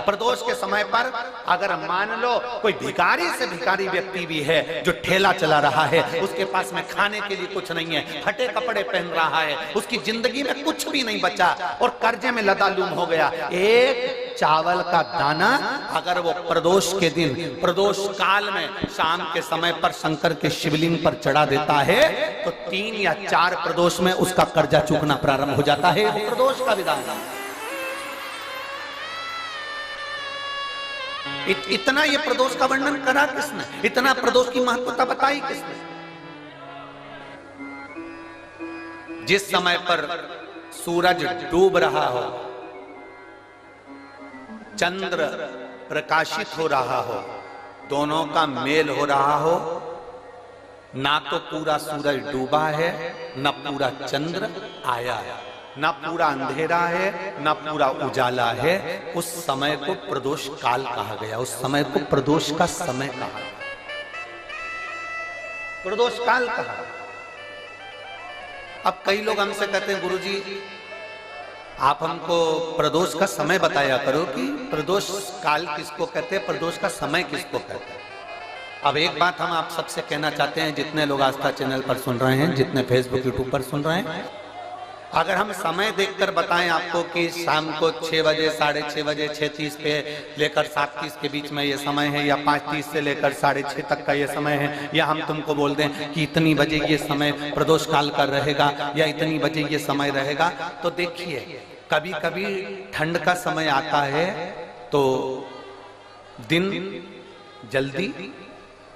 प्रदोष के समय पर अगर मान लो कोई भिखारी से भिखारी व्यक्ति भी है जो ठेला चला रहा है, उसके पास में खाने के लिए कुछ नहीं है, फटे कपड़े पहन रहा है, उसकी जिंदगी में कुछ भी नहीं बचा और कर्जे में लदालूम हो गया, एक चावल का दाना अगर वो प्रदोष के दिन, प्रदोष काल में शाम के समय पर शंकर के शिवलिंग पर चढ़ा देता है तो 3 या 4 प्रदोष में उसका कर्जा चूकना प्रारंभ हो जाता है। वो प्रदोष का विधान है। इतना ये प्रदोष का वर्णन करा किसने? इतना प्रदोष की महत्वता बताई किसने? जिस समय पर सूरज डूब रहा हो, चंद्र प्रकाशित हो रहा हो, दोनों का मेल हो रहा हो, ना तो पूरा सूरज डूबा है, ना पूरा चंद्र आया है, ना पूरा अंधेरा है, ना पूरा उजाला है, उस समय को प्रदोष काल कहा गया। उस समय को प्रदोष का समय कहा, प्रदोष काल कहा। अब कई लोग हमसे कहते हैं गुरुजी आप हमको प्रदोष का समय बताया करो कि प्रदोष काल किसको कहते हैं, प्रदोष का समय किसको कहते हैं। अब एक बात हम आप सबसे कहना चाहते हैं, जितने लोग आस्था चैनल पर सुन रहे हैं, जितने फेसबुक यूट्यूब पर सुन रहे हैं, अगर हम समय देखकर बताएं आपको कि शाम को 6 बजे, 6:30 बजे, 6:30 पे लेकर 7:30 के बीच में ये समय है, या 5:30 से लेकर 6:30 तक का ये समय है, या हम तुमको बोल दें कि इतनी बजे ये समय प्रदोष काल का रहेगा या इतनी बजे ये समय रहेगा, तो देखिए कभी कभी ठंड का समय आता है तो दिन जल्दी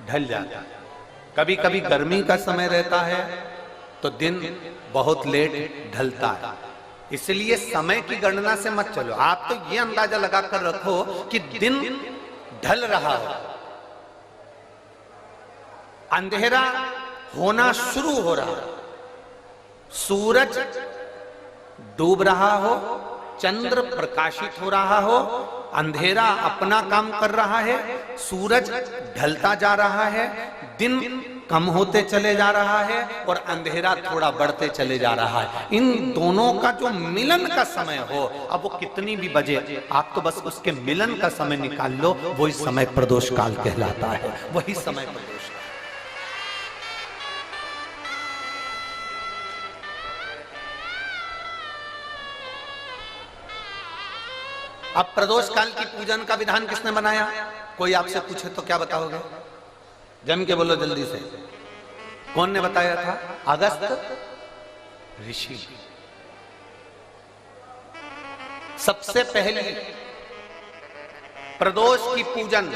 ढल जाता है, कभी कभी गर्मी का समय रहता है तो दिन बहुत लेट ढलता है। इसलिए समय की गणना से मत चलो, आप तो ये अंदाजा लगाकर रखो कि दिन ढल रहा हो, अंधेरा होना शुरू हो रहा हो, सूरज डूब रहा हो, चंद्र प्रकाशित हो रहा हो, अंधेरा अपना काम कर रहा है, सूरज ढलता जा रहा है, दिन कम होते चले जा रहा है और अंधेरा थोड़ा बढ़ते चले जा रहा है। इन दोनों का जो मिलन का समय हो, अब वो कितनी भी बजे, आप तो बस उसके मिलन का समय निकाल लो, वही समय प्रदोष काल कहलाता है, वही समय प्रदोष काल। अब प्रदोष काल की पूजन का विधान किसने बनाया? कोई आपसे पूछे तो क्या बताओगे? जम के बोलो जल्दी से, कौन ने बताया था? अगस्त ऋषि। सबसे पहले प्रदोष की पूजन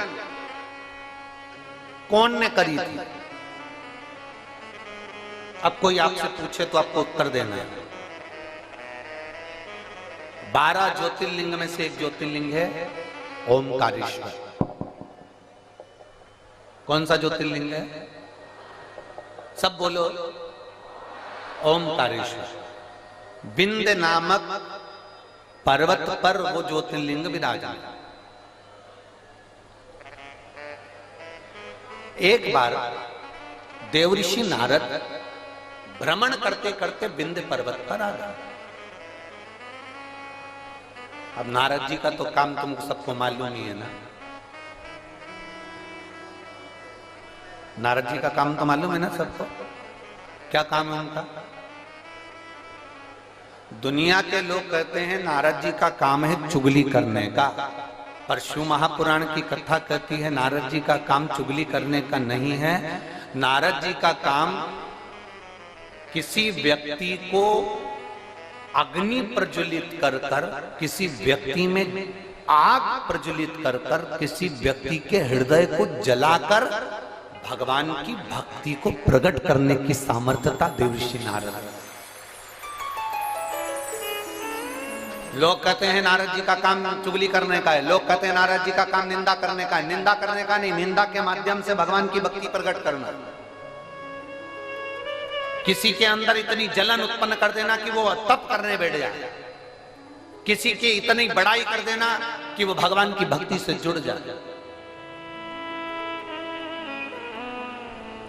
कौन ने करी थी? अब कोई आपसे पूछे तो आपको उत्तर देना है। 12 ज्योतिर्लिंग में से एक ज्योतिर्लिंग है ओमकारेश्वर। कौन सा ज्योतिर्लिंग है? सब बोलो। ओमकारेश्वर। बिंद नामक पर्वत पर वो ज्योतिर्लिंग विराजमान। एक बार देवऋषि नारद भ्रमण करते करते बिंद पर्वत पर आ गए। अब नारद जी का तो काम तुमको सबको मालूम ही है ना। नारद जी का काम तो मालूम है ना सबको। क्या काम है उनका? दुनिया के लोग कहते हैं नारद जी का काम है चुगली करने का, पर शिव महापुराण की कथा कहती है नारद जी का काम चुगली करने का नहीं है। नारद जी का काम किसी व्यक्ति को अग्नि प्रज्वलित कर कर, किसी व्यक्ति में आग प्रज्वलित कर कर, किसी व्यक्ति के हृदय को जलाकर भगवान की भक्ति को प्रकट करने की सामर्थ्यता देवऋषि नारद। लोग कहते हैं नारद जी का काम चुगली करने का है, लोग कहते हैं नारद जी का काम निंदा करने का है। निंदा करने का नहीं, निंदा के माध्यम से भगवान की भक्ति प्रकट करना। किसी के अंदर इतनी जलन उत्पन्न कर देना कि वो तप करने बैठ जाए, किसी की इतनी बड़ाई कर देना कि वो भगवान की भक्ति से जुड़ जाए।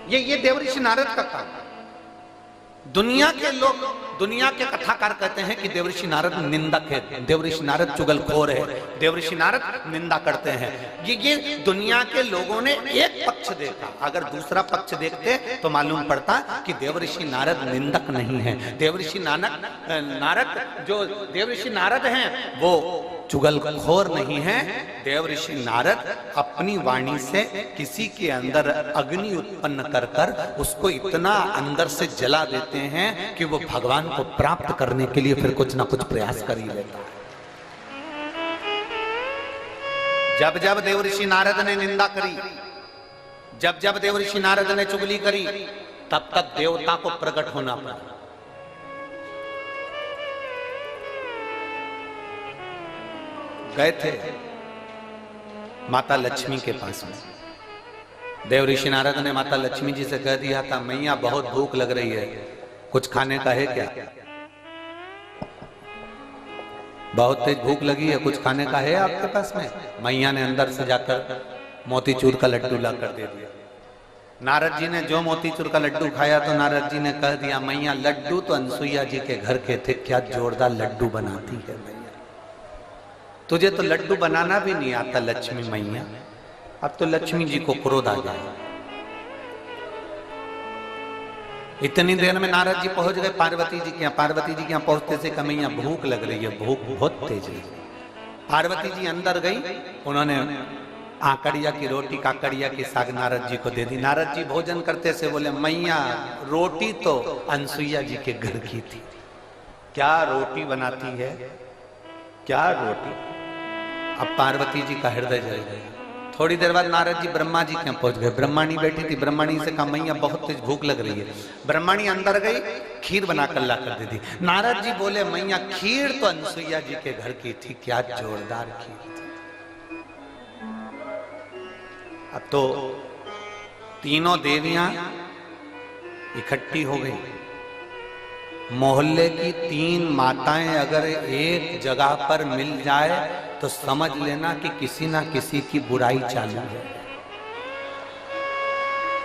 ये देवऋषि नारद का काम। दुनिया के लोग, दुनिया के कथाकार कहते हैं कि देवर्षि नारद निंदक है, देवर्षि नारद चुगलखोर है, देवर्षि नारद निंदा करते हैं। ये दुनिया के लोगों ने एक पक्ष देखा, अगर दूसरा पक्ष देखते तो मालूम पड़ता कि देवर्षि नारद निंदक नहीं है। देवर्षि नारद जो देवर्षि नारद हैं वो चुगलखोर नहीं है। देवर्षि नारद अपनी वाणी से किसी के अंदर अग्नि उत्पन्न कर कर उसको इतना अंदर से जला देते हैं कि वो भगवान को प्राप्त करने के लिए फिर कुछ ना कुछ प्रयास कर ही लेता है। जब जब देवर्षि नारद ने निंदा करी, जब जब देवर्षि नारद ने चुगली करी, तब तक देवता को प्रकट होना पड़ा। गए थे माता लक्ष्मी के पास में। देवर्षि नारद ने माता लक्ष्मी जी से कह दिया था, मैया बहुत भूख लग रही है, कुछ खाने का है क्या? बहुत तेज भूख लगी है, कुछ खाने का है आपके पास में? मैया ने अंदर से जाकर मोतीचूर का लड्डू ला कर दे दिया। नारद जी ने जो मोतीचूर का लड्डू खाया तो नारद जी ने कह दिया, मैया लड्डू तो अनसुईया जी के घर के थे, क्या जोरदार लड्डू बनाती है मैया, तुझे तो लड्डू बनाना भी नहीं आता लक्ष्मी मैया। अब तो लक्ष्मी जी को क्रोध आ गया। इतनी देर में नारद जी पहुंच गए पार्वती जी के यहाँ। पार्वती जी के यहाँ पहुंचते से कमैया भूख लग रही है, भूख बहुत तेज है। पार्वती जी अंदर गई, उन्होंने आकड़िया की रोटी काकड़िया की साग नारद जी को दे दी। नारद जी भोजन करते से बोले, मैया रोटी तो अनसुईया जी के घर की थी, क्या रोटी बनाती है, क्या रोटी। अब पार्वती जी का हृदय जल गया। थोड़ी देर बाद नारद जी ब्रह्मा जी के पहुंच गए। ब्रह्माणी बैठी थी, ब्रह्माणी से कहा, मैया बहुत तेज भूख लग रही है। ब्रह्माणी अंदर गई, खीर बनाकर ला कर दे दी। नारद जी बोले, मैया खीर तो अनसुईया जी के घर की थी, क्या जोरदार खीर थी। अब तो तीनों देवियां इकट्ठी हो गई। मोहल्ले की 3 माताएं अगर एक जगह पर मिल जाए तो समझ लेना कि किसी ना किसी की बुराई चालू है,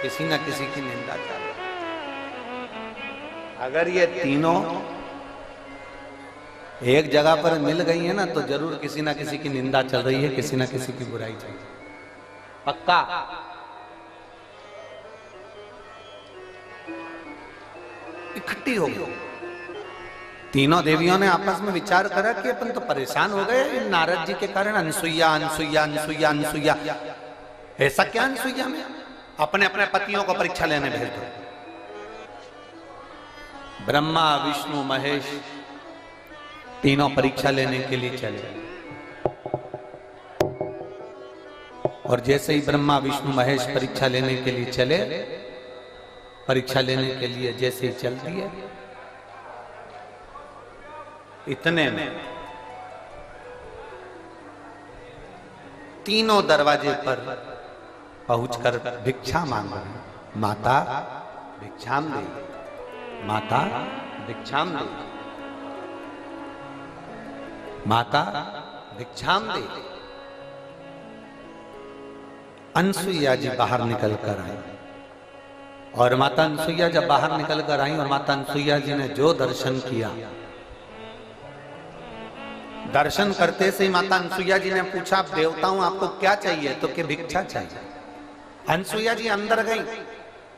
किसी ना किसी की निंदा चालू है। अगर ये तीनों एक जगह पर मिल गई है ना तो जरूर किसी ना किसी की निंदा चल रही है, किसी ना किसी की बुराई चल रही है, पक्का। इकट्ठी हो गई। तीनों देवियों ने आपस में विचार करा कि अपन तो परेशान हो गए नारद जी के कारण। अनसुईया अनसुईया अनसुईया अनसुईया, ऐसा क्या अनसुईया में? अपने अपने पतियों को परीक्षा लेने भेज दो। ब्रह्मा विष्णु महेश तीनों परीक्षा लेने के लिए चले। और जैसे ही ब्रह्मा विष्णु महेश परीक्षा लेने के लिए चले, परीक्षा लेने के लिए जैसे ही चल दिए, इतने में तीनों दरवाजे पर पहुंचकर भिक्षा मांग रहे। माता भिक्षाम दे, माता भिक्षाम दे, माता भिक्षाम दे। अनसुईया जी बाहर निकल कर आई और माता अनसुईया जब बाहर निकल कर आई और माता अनसुईया जी ने जो दर्शन किया, दर्शन करते से ही माता अनसुईया जी ने पूछा, आप देवताओं आपको क्या चाहिए? तो कि भिक्षा चाहिए। अनसुईया जी अंदर गई,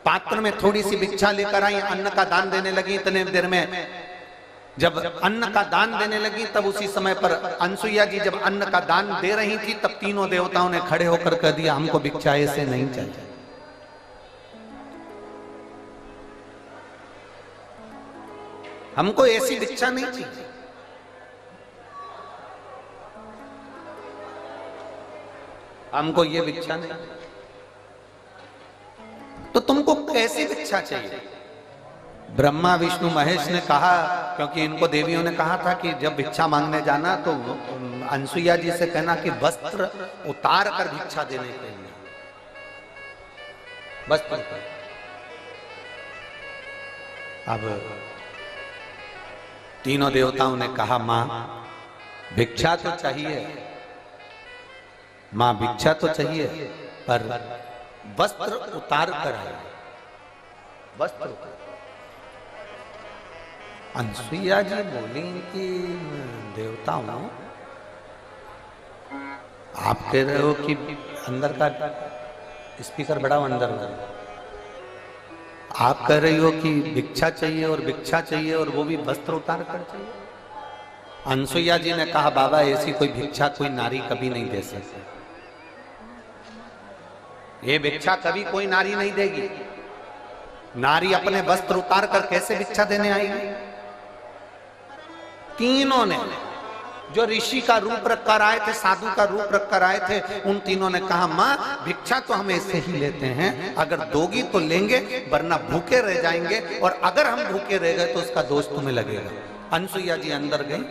पात्र में थोड़ी सी भिक्षा लेकर आई, अन्न का दान देने लगी। इतने देर में जब अन्न का दान देने लगी तब उसी समय पर अनसुईया जी जब अन्न का दान दे रही थी तब तीनों देवताओं ने खड़े होकर कह दिया, हमको भिक्षा ऐसे नहीं चाहिए, हमको ऐसी भिक्षा नहीं चाहिए। हमको ये भिक्षा नहीं, तो तुमको कैसी भिक्षा चाहिए? ब्रह्मा विष्णु महेश ने कहा, क्योंकि इनको देवियों ने कहा था कि जब भिक्षा मांगने जाना तो अनसुईया जी से कहना कि वस्त्र उतार कर भिक्षा देने के लिए, वस्त्र। अब तीनों देवताओं ने कहा, मां भिक्षा तो चाहिए, मां भिक्षा तो चाहिए, पर वस्त्र उतार कर आए, वस्त्र उतार। अनसुईया जी बोली कि देवता हूं, आप कह रहे हो कि अंदर का स्पीकर बड़ा अंदर हो, आप कह रही हो कि भिक्षा चाहिए और भिक्षा चाहिए और वो भी वस्त्र उतार कर चाहिए। अनसुईया जी ने कहा बाबा ऐसी कोई भिक्षा कोई नारी कभी नहीं दे सकती, ये भिक्षा कभी कोई नारी नहीं देगी। नारी अपने वस्त्र उतार कर कैसे भिक्षा देने आएगी? तीनों ने जो ऋषि का रूप रख कर आए थे, साधु का रूप रख कर आए थे, उन तीनों ने कहा मां भिक्षा तो हम ऐसे ही लेते हैं, अगर दोगी तो लेंगे वरना भूखे रह जाएंगे, और अगर हम भूखे रह गए तो उसका दोष तुम्हें लगेगा। अनसुईया जी अंदर गई।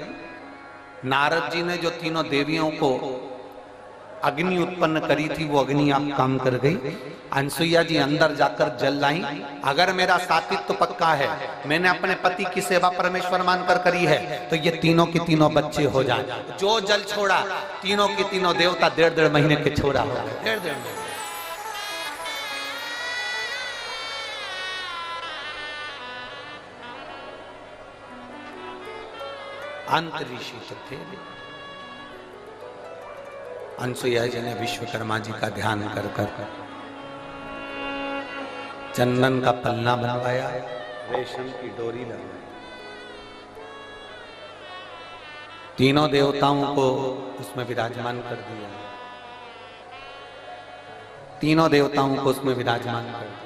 नारद जी ने जो तीनों देवियों को अग्नि उत्पन्न करी थी वो अग्नि आप काम कर गई। अनसुईया जी अंदर जाकर जल लाई। अगर मेरा सात्वित्व तो पक्का है, मैंने अपने पति की सेवा परमेश्वर मानकर करी है, तो ये तीनों के तीनों बच्चे हो जाएं। जो जल छोड़ा तीनों की तीनों देवता 1.5 महीने के छोड़ा हो गए। 1.5 महीने। अंत ऋषि तो थे। अनसुईया जी ने विश्वकर्मा जी का ध्यान कर कर चंदन का पलना बनवाया, रेशम की डोरी लगाई, तीनों देवताओं को उसमें विराजमान कर दिया, तीनों देवताओं को उसमें विराजमान कर दिया।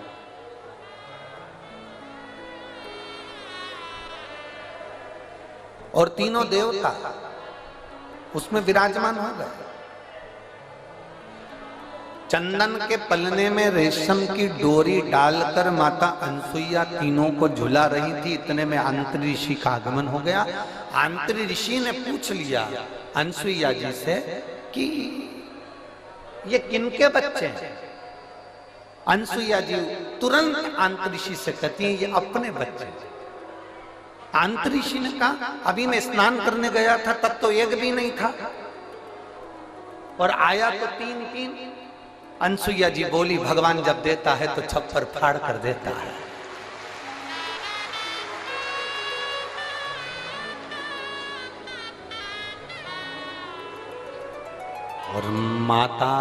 और तीनों देवता उसमें विराजमान हो गए। चंदन के पलने में रेशम की डोरी डालकर माता अनसुईया तीनों को झुला रही थी। इतने में अंतरी ऋषि का आगमन हो गया। अंतरी ऋषि ने पूछ लिया अनसुईया जी से कि ये किनके बच्चे हैं? अनसुईया जी तुरंत अंतरी ऋषि से कहती हैं ये अपने बच्चे हैं। अंतरी ऋषि ने कहा अभी मैं स्नान करने गया था तब तो एक भी नहीं था, और आया तो 3। अनसुईया जी बोली भगवान जब देता है तो छप्पर फाड़ कर देता है। और माता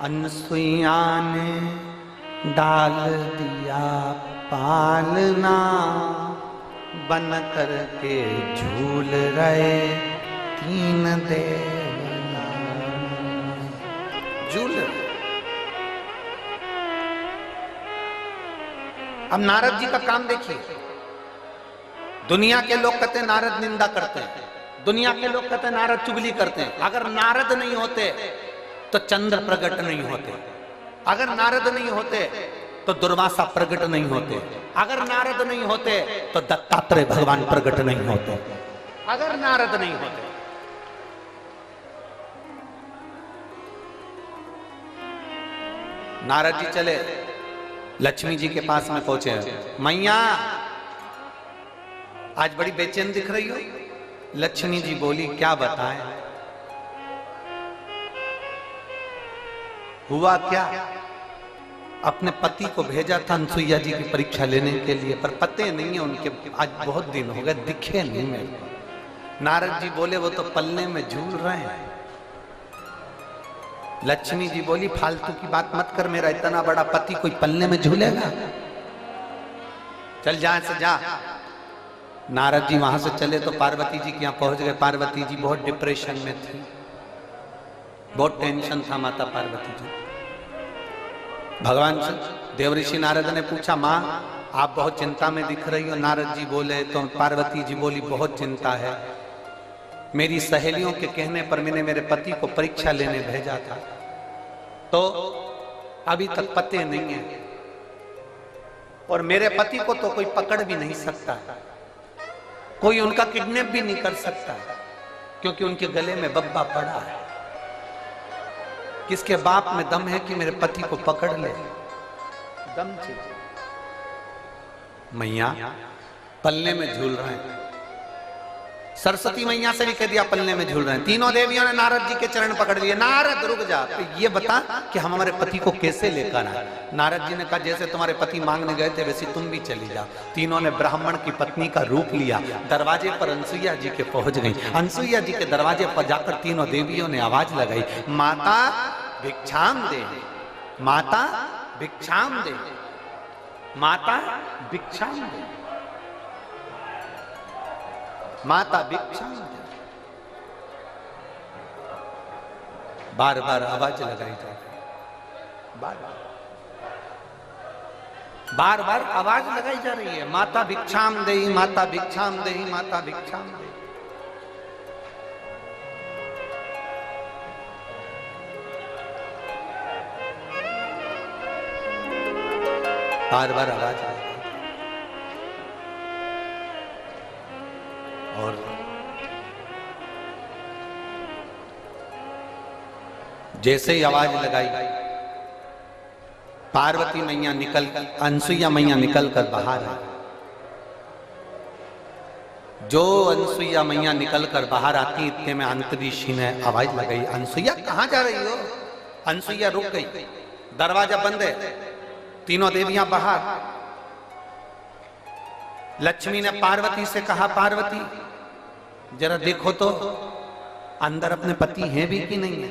अनसुईया ने डाल दिया पालना, बन कर के झूल रहे 3 देवता। झूल। अब नारद जी का काम देखिए। दुनिया के लोग कहते हैं नारद निंदा करते हैं, दुनिया के लोग कहते हैं नारद चुगली करते हैं। अगर नारद नहीं होते तो चंद्र प्रकट नहीं होते, अगर नारद नहीं होते तो दुर्वासा प्रकट नहीं होते, अगर नारद नहीं होते तो दत्तात्रेय भगवान प्रकट नहीं होते, अगर नारद नहीं होते। नारद जी चले लक्ष्मी जी के पास में पहुंचे। मैया आज बड़ी बेचैन दिख रही हो। लक्ष्मी जी बोली क्या बताएं, हुआ क्या? अपने पति को भेजा था अनसुईया जी की परीक्षा लेने के लिए, पर पते नहीं है उनके, आज बहुत दिन हो गए दिखे नहीं मेरे को। नारद जी बोले वो तो पलने में झूल रहे हैं। लक्ष्मी जी बोली फालतू की बात मत कर, मेरा इतना बड़ा पति कोई पलने में झूलेगा? चल जा से जा। नारद जी वहां से चले तो पार्वती जी के यहाँ पहुंच गए। पार्वती जी बहुत डिप्रेशन में थी, बहुत टेंशन था माता पार्वती जी। भगवान से देवऋषि नारद ने पूछा माँ आप बहुत चिंता में दिख रही हो। नारद जी बोले तो पार्वती जी बोली बहुत चिंता है, मेरी सहेलियों के कहने पर मैंने मेरे पति को परीक्षा लेने भेजा था, तो अभी तक पते नहीं है, और मेरे पति को तो कोई पकड़ भी नहीं सकता, कोई उनका किडनैप भी नहीं कर सकता, क्योंकि उनके गले में बब्बा पड़ा है। किसके बाप में दम है कि मेरे पति को पकड़ ले? दम चाहिए। मैया पल्ले में झूल रहे हैं, सरस्वती मैया से भी कह दिया पलने में झूल रहे हैं। तीनों देवियों ने नारद जी के चरण पकड़ लिए, नारद रुक जा, तो ये बता कि हम हमारे पति को कैसे लेकर आए। नारद जी ने कहा जैसे तुम्हारे पति मांगने गए थे वैसे तुम भी चली जाओ। तीनों ने ब्राह्मण की पत्नी का रूप लिया, दरवाजे पर अनसुईया जी के पहुंच गई। अनसुईया जी के दरवाजे पर जाकर तीनों देवियों ने आवाज लगाई, माता भिक्षाम दे, माता भिक्षाम दे, माता भिक्षाम दे, माता भिक्षाम दे। बार बार आवाज लगाई जा रही, बार बार आवाज लगाई जा रही है, माता भिक्षाम दे, माता भिक्षाम दे, माता भिक्षाम दे। बार बार आवाज आई और जैसे ही आवाज लगाई पार्वती मैया निकल, अनसुईया मैया निकल कर बाहर आई। जो अनसुईया मैया निकल कर बाहर आती इतने में अंतरीषी ने आवाज लगाई, अनसुईया कहां जा रही हो? अनसुईया रुक गई, दरवाजा बंद है, तीनों देवियां बाहर। लक्ष्मी ने पार्वती से कहा, पार्वती जरा देखो तो अंदर अपने पति हैं भी कि नहीं है।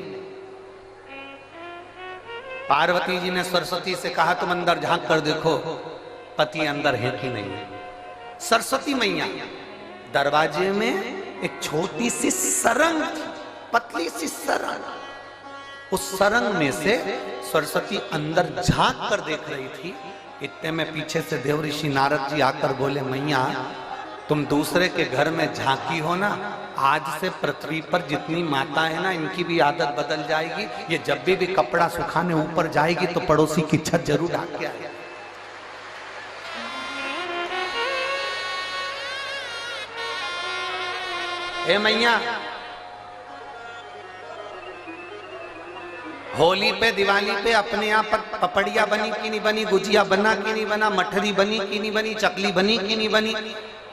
पार्वती जी ने सरस्वती से कहा तुम अंदर झांक कर देखो पति अंदर है कि नहीं है। सरस्वती मैया दरवाजे में एक छोटी सी सरंग थी, पतली सी सरंग, उस सरंग में से सरस्वती अंदर झांक कर देख रही थी। इतने में पीछे से देवऋषि नारद जी आकर बोले, मैया तुम दूसरे के घर में झांकी हो ना, आज से पृथ्वी पर जितनी माता है ना इनकी भी आदत बदल जाएगी। ये जब भी कपड़ा सुखाने ऊपर जाएगी तो पड़ोसी की छत जरूर ढाक के आए। ए मैया, होली पे दिवाली पे अपने यहाँ पर पपड़िया बनी कि नहीं बनी, गुजिया बना कि नहीं बना, मठरी बनी कि नहीं बनी, चकली बनी कि नहीं बनी,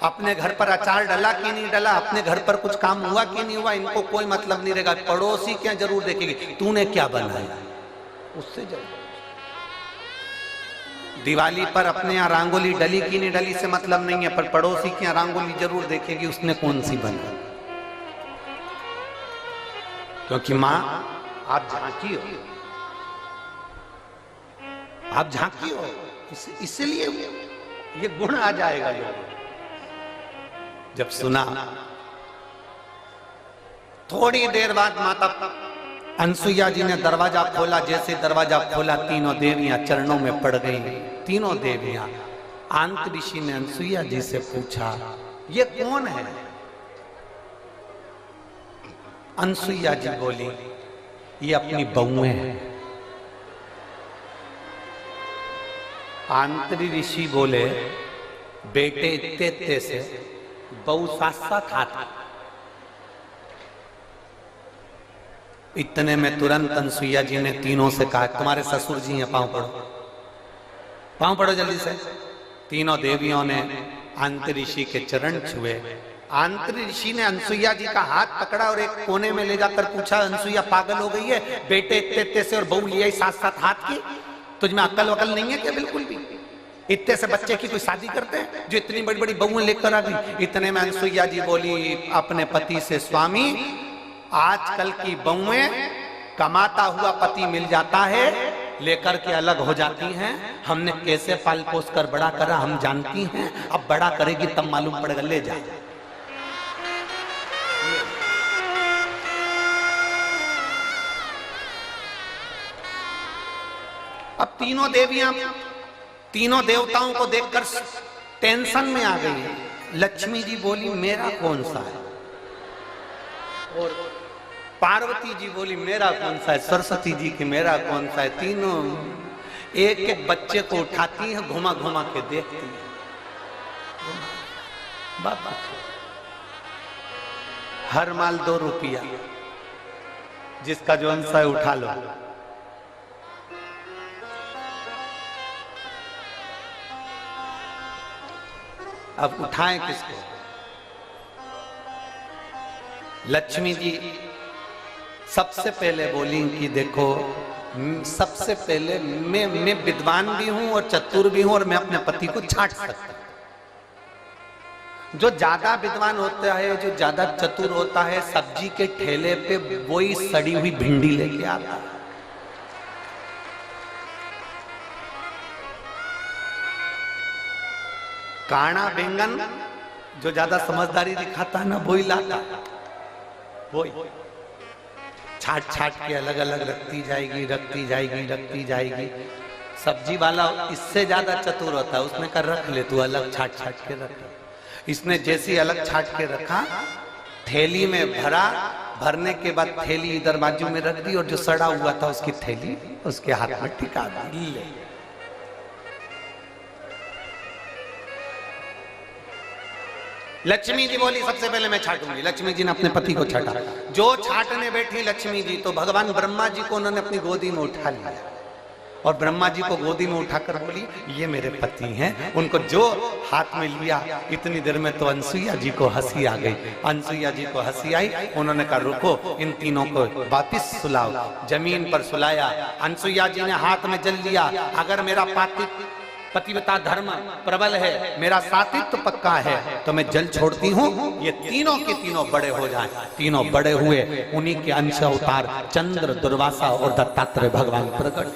अपने घर पर अचार डला कि नहीं डला, अपने घर पर कुछ काम हुआ कि नहीं हुआ, इनको कोई मतलब नहीं रहेगा। पड़ोसी क्या जरूर देखेगी तूने क्या बनाया, उससे जरूर। दिवाली पर अपने यहाँ रंगोली डली कि नहीं डली से मतलब नहीं है, पर पड़ोसी की यहाँ रंगोली जरूर देखेगी उसने कौन सी बना। क्योंकि माँ आप झांकी हो, आप झांकी हो, इसलिए ये गुण आ जाएगा। जब सुना थोड़ी देर बाद माता अनसुईया जी ने दरवाजा खोला, जैसे दरवाजा खोला तीनों देवियां चरणों में पड़ गई। तीनों देवियां, अंतऋषि ने अनसुईया जी से पूछा ये कौन है? अनसुईया जी बोली ये अपनी बहुएं हैं। आंतरी ऋषि बोले बेटे इत्ते इत्ते से बहु साथ साथ हाथ। इतने में तुरंत अनसुईया जी ने तीनों से कहा तुम्हारे ससुर जी हैं, पांव पड़ो, पांव पड़ो जल्दी से। तीनों देवियों ने आंतरी ऋषि के चरण छुए। आंतरी ऋषि ने अनसुईया जी का हाथ पकड़ा और एक कोने में ले जाकर पूछा अनसुईया पागल हो गई है? बेटे इत्ते इत्ते से और बहू लिया साथ साथ हाथ की, तुझमें अक्ल वकल नहीं है क्या? बिल्कुल भी। इतने से बच्चे की कोई शादी करते हैं जो इतनी बड़ी बड़ी बहुएं लेकर आ गई। इतने में अनसुईया जी बोली अपने पति से, स्वामी आजकल की बहुएं कमाता हुआ पति मिल जाता है लेकर के अलग हो जाती हैं। हमने कैसे पाल पोस कर बड़ा करा हम जानती हैं, अब बड़ा करेगी तब मालूम पड़ेगा, ले जा। अब तीनों देवियां तीनों देवताओं को देखकर टेंशन में आ गई। लक्ष्मी जी बोली मेरा कौन सा है, और पार्वती जी बोली मेरा कौन सा है, सरस्वती जी की मेरा कौन सा है। तीनों एक एक बच्चे को उठाती हैं, घुमा घुमा के देखती हैं। बाबा हर माल 2 रुपया, जिसका जो अंश है उठा लो। अब उठाएं किसको? लक्ष्मी जी सबसे पहले बोली कि देखो, सबसे पहले मैं विद्वान भी हूं और चतुर भी हूं और मैं अपने पति को छांट सकता हूं। जो ज्यादा विद्वान होता है, जो ज्यादा चतुर होता है, सब्जी के ठेले पे वही सड़ी हुई भिंडी लेके आता है। काना बैंगन जो ज्यादा समझदारी दिखाता है ना, वही लाता, वही छाट छाट के अलग अलग रखती जाएगी, रखती जाएगी, रखती जाएगी। सब्जी वाला इससे ज्यादा चतुर होता है, उसने कहा रख ले तू, अलग छाट छाट के रख। इसने जैसी अलग छाट के रखा, थैली में भरा, भरने के बाद थैली इधर बाजू में रख दी और जो सड़ा हुआ था उसकी थैली उसके हाथ में टिका दी। लक्ष्मी जी बोली सबसे पहले मैं छाटूंगी। लक्ष्मी जी ने अपने पति को छाटा। जो छाटने बैठी लक्ष्मी जी तो भगवान ब्रह्मा जी को उन्होंने अपनी गोदी में उठा लिया और ब्रह्मा जी को गोदी में उठाकर बोली ये मेरे पति हैं। उनको जो हाथ में लिया, इतनी देर में तो अनसुईया जी को हंसी आ गई। अनसुईया जी को हंसी आई, उन्होंने कहा रुको, इन तीनों को वापिस सुलाओ। जमीन पर सुलाया। अनसुईया जी ने हाथ में जल लिया। अगर मेरा पतिव्रता धर्म प्रबल है, मेरा सात्वित्व पक्का है, तो मैं जल छोड़ती हूँ, ये तीनों के तीनों बड़े हो जाएं। तीनों बड़े हुए, उन्हीं के अंश अवतार चंद्र, दुर्वासा और दत्तात्रेय भगवान प्रकट।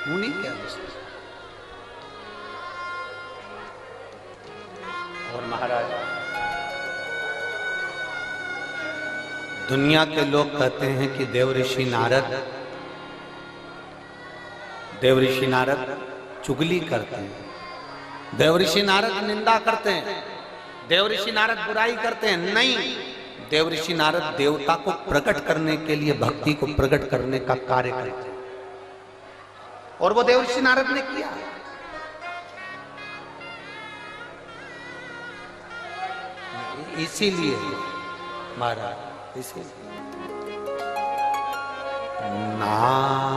उन्हीं के अंश। और महाराज, दुनिया के लोग कहते हैं कि देव ऋषि नारद चुगली करते हैं, देव ऋषि नारद निंदा करते हैं, देव ऋषि नारद बुराई करते हैं। नहीं, देव ऋषि नारद देवता को प्रकट करने के लिए, भक्ति को प्रकट करने का कार्य करते हैं, और वो देव ऋषि नारद ने किया। इसीलिए महाराज,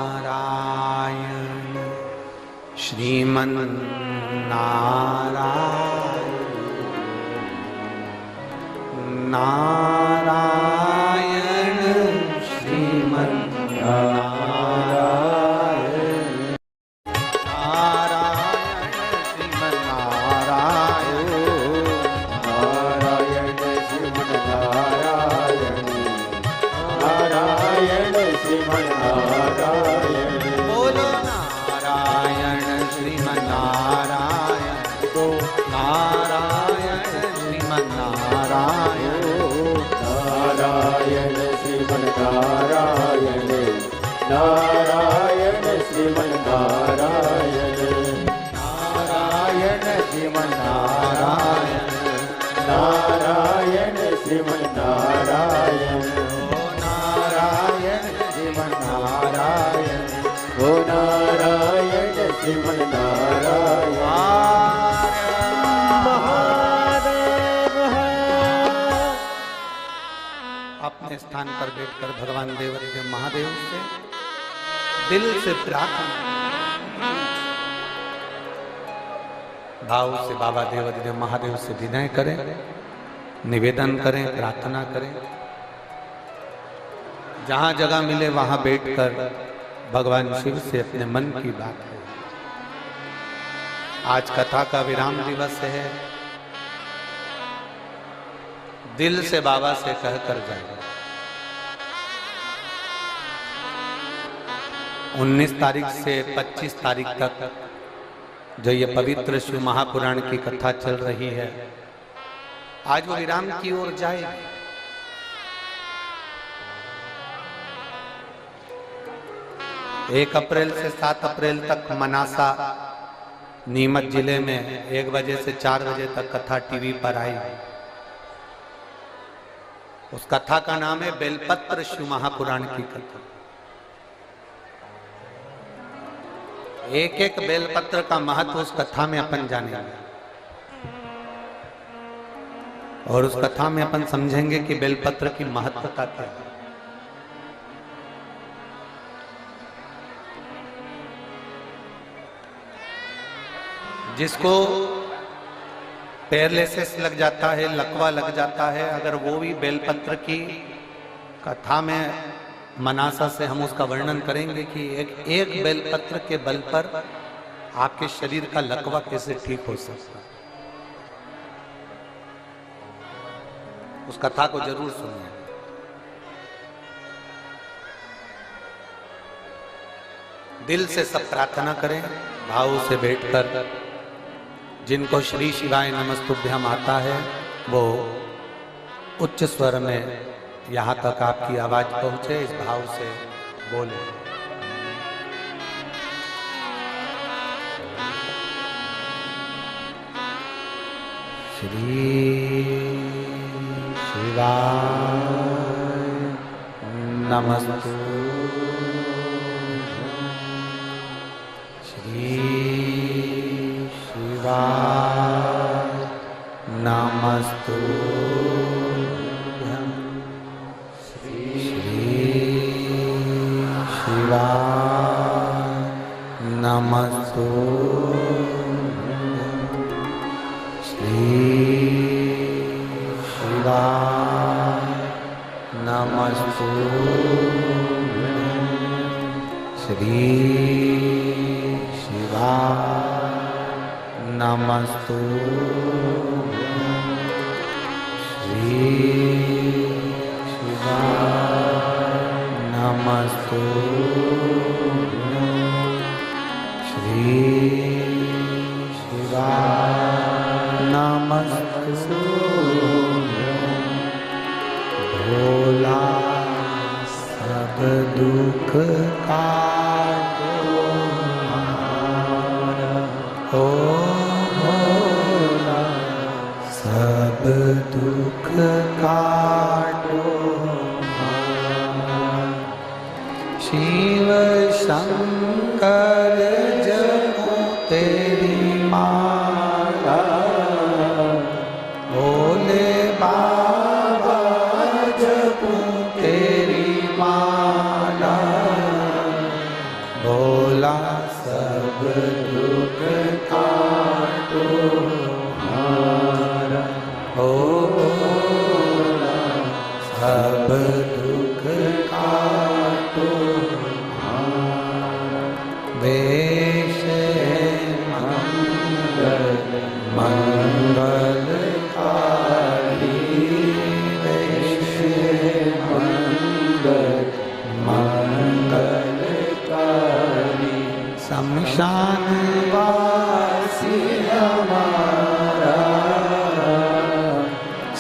नारायण श्रीमन नारायण, नारायण श्रीमन नारायण, नारायण श्रीमन नारायण, नारायण श्रीमन नारायण, नारायण श्रीमन नारायण। बोलो नारायण श्रीमन नारायण, तो नारायण श्रीमन नारायण, नारायण श्रीमन नारायण, नारायण श्रीमन नारायण, नारायण श्रीमन नारायण, नारायण श्रीमन नारायण, ओ नारायण श्रीमन नारायण। महादेव अपने स्थान पर बैठकर भगवान देवदेव महादेव से दिल से प्रार्थना, भाव से बाबा देवदेव महादेव से विनय करें, निवेदन करें, प्रार्थना करें। जहां जगह मिले वहां बैठकर भगवान शिव से अपने मन की बात है। आज कथा का विराम दिवस है, दिल से बाबा से कहकर जाए। 19 तारीख से 25 तारीख तक जो ये पवित्र शिव महापुराण की कथा चल रही है, आज वो विराम की ओर जाएगी। 1 अप्रैल से 7 अप्रैल तक मनासा नीमच जिले में 1 बजे से 4 बजे तक कथा टीवी पर आई। उस कथा का नाम है बेलपत्र शिव महापुराण की कथा। एक एक बेलपत्र का महत्व उस कथा में अपन जानेंगे, और उस कथा में अपन समझेंगे कि बेलपत्र की महत्वता क्या है। जिसको पैरालिसिस लग जाता है, लकवा लग जाता है, अगर वो भी बेलपत्र की कथा में मनासा से हम उसका वर्णन करेंगे कि एक बेलपत्र के बल पर आपके शरीर का लकवा कैसे ठीक हो सकता है। उस कथा को जरूर सुनिए। दिल से सब प्रार्थना करें, भाव से बैठकर। जिनको श्री शिवाय नमस्तुभ्यम आता है वो उच्च स्वर में यहां तक आपकी आवाज पहुंचे, इस भाव से बोले। श्री शिवाय नमस्तुभ्यम, श्री शिवाय नमस्तुभ्यम, श्री शिवाय नमस्तुभ्यम, श्री शिवाय नमस्तुभ्यम, श्री शिवाय नमस्तुभ्यम, श्री शिवाय नमस्तुभ्यम, श्री शिवाय नमस्तुभ्यम। भोला सब दुख काटो हमारा, ओ भोला सब दुख काटो हमारा। शिव शंकर जपो तेरी माला, भोले बाबा जपो तेरी माला, भोला सब दुख काटो हमारा, ओ भोला सब दुख काटो हमारा। वेश मंगल मंगलकारी, वेश मंगल मंगलकारी, शमशान वासी हमारा,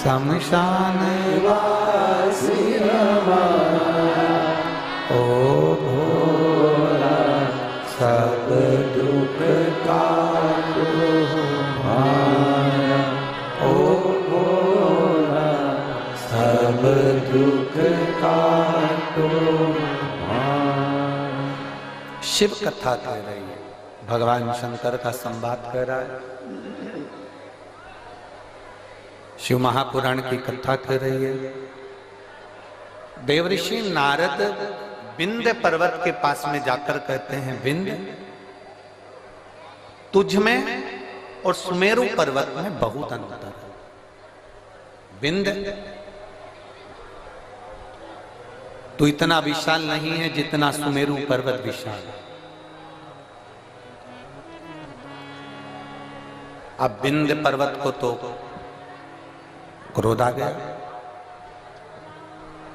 शमशान वासी हमारा, ओ भोला सब दुख काटो हमारा, ओ भोला सब दुख काटो हमारा। शिव कथा कह रही है, भगवान शंकर का संवाद कर रहा है, शिव महापुराण की कथा कर रही है। देवऋषि नारद विंध्य पर्वत के पास में जाकर कहते हैं, विंध्य तुझ में और सुमेरु पर्वत में बहुत अंतर है। विंध्य तू इतना विशाल नहीं है जितना सुमेरु पर्वत विशाल है। अब विंध्य पर्वत को तो क्रोध आ गया।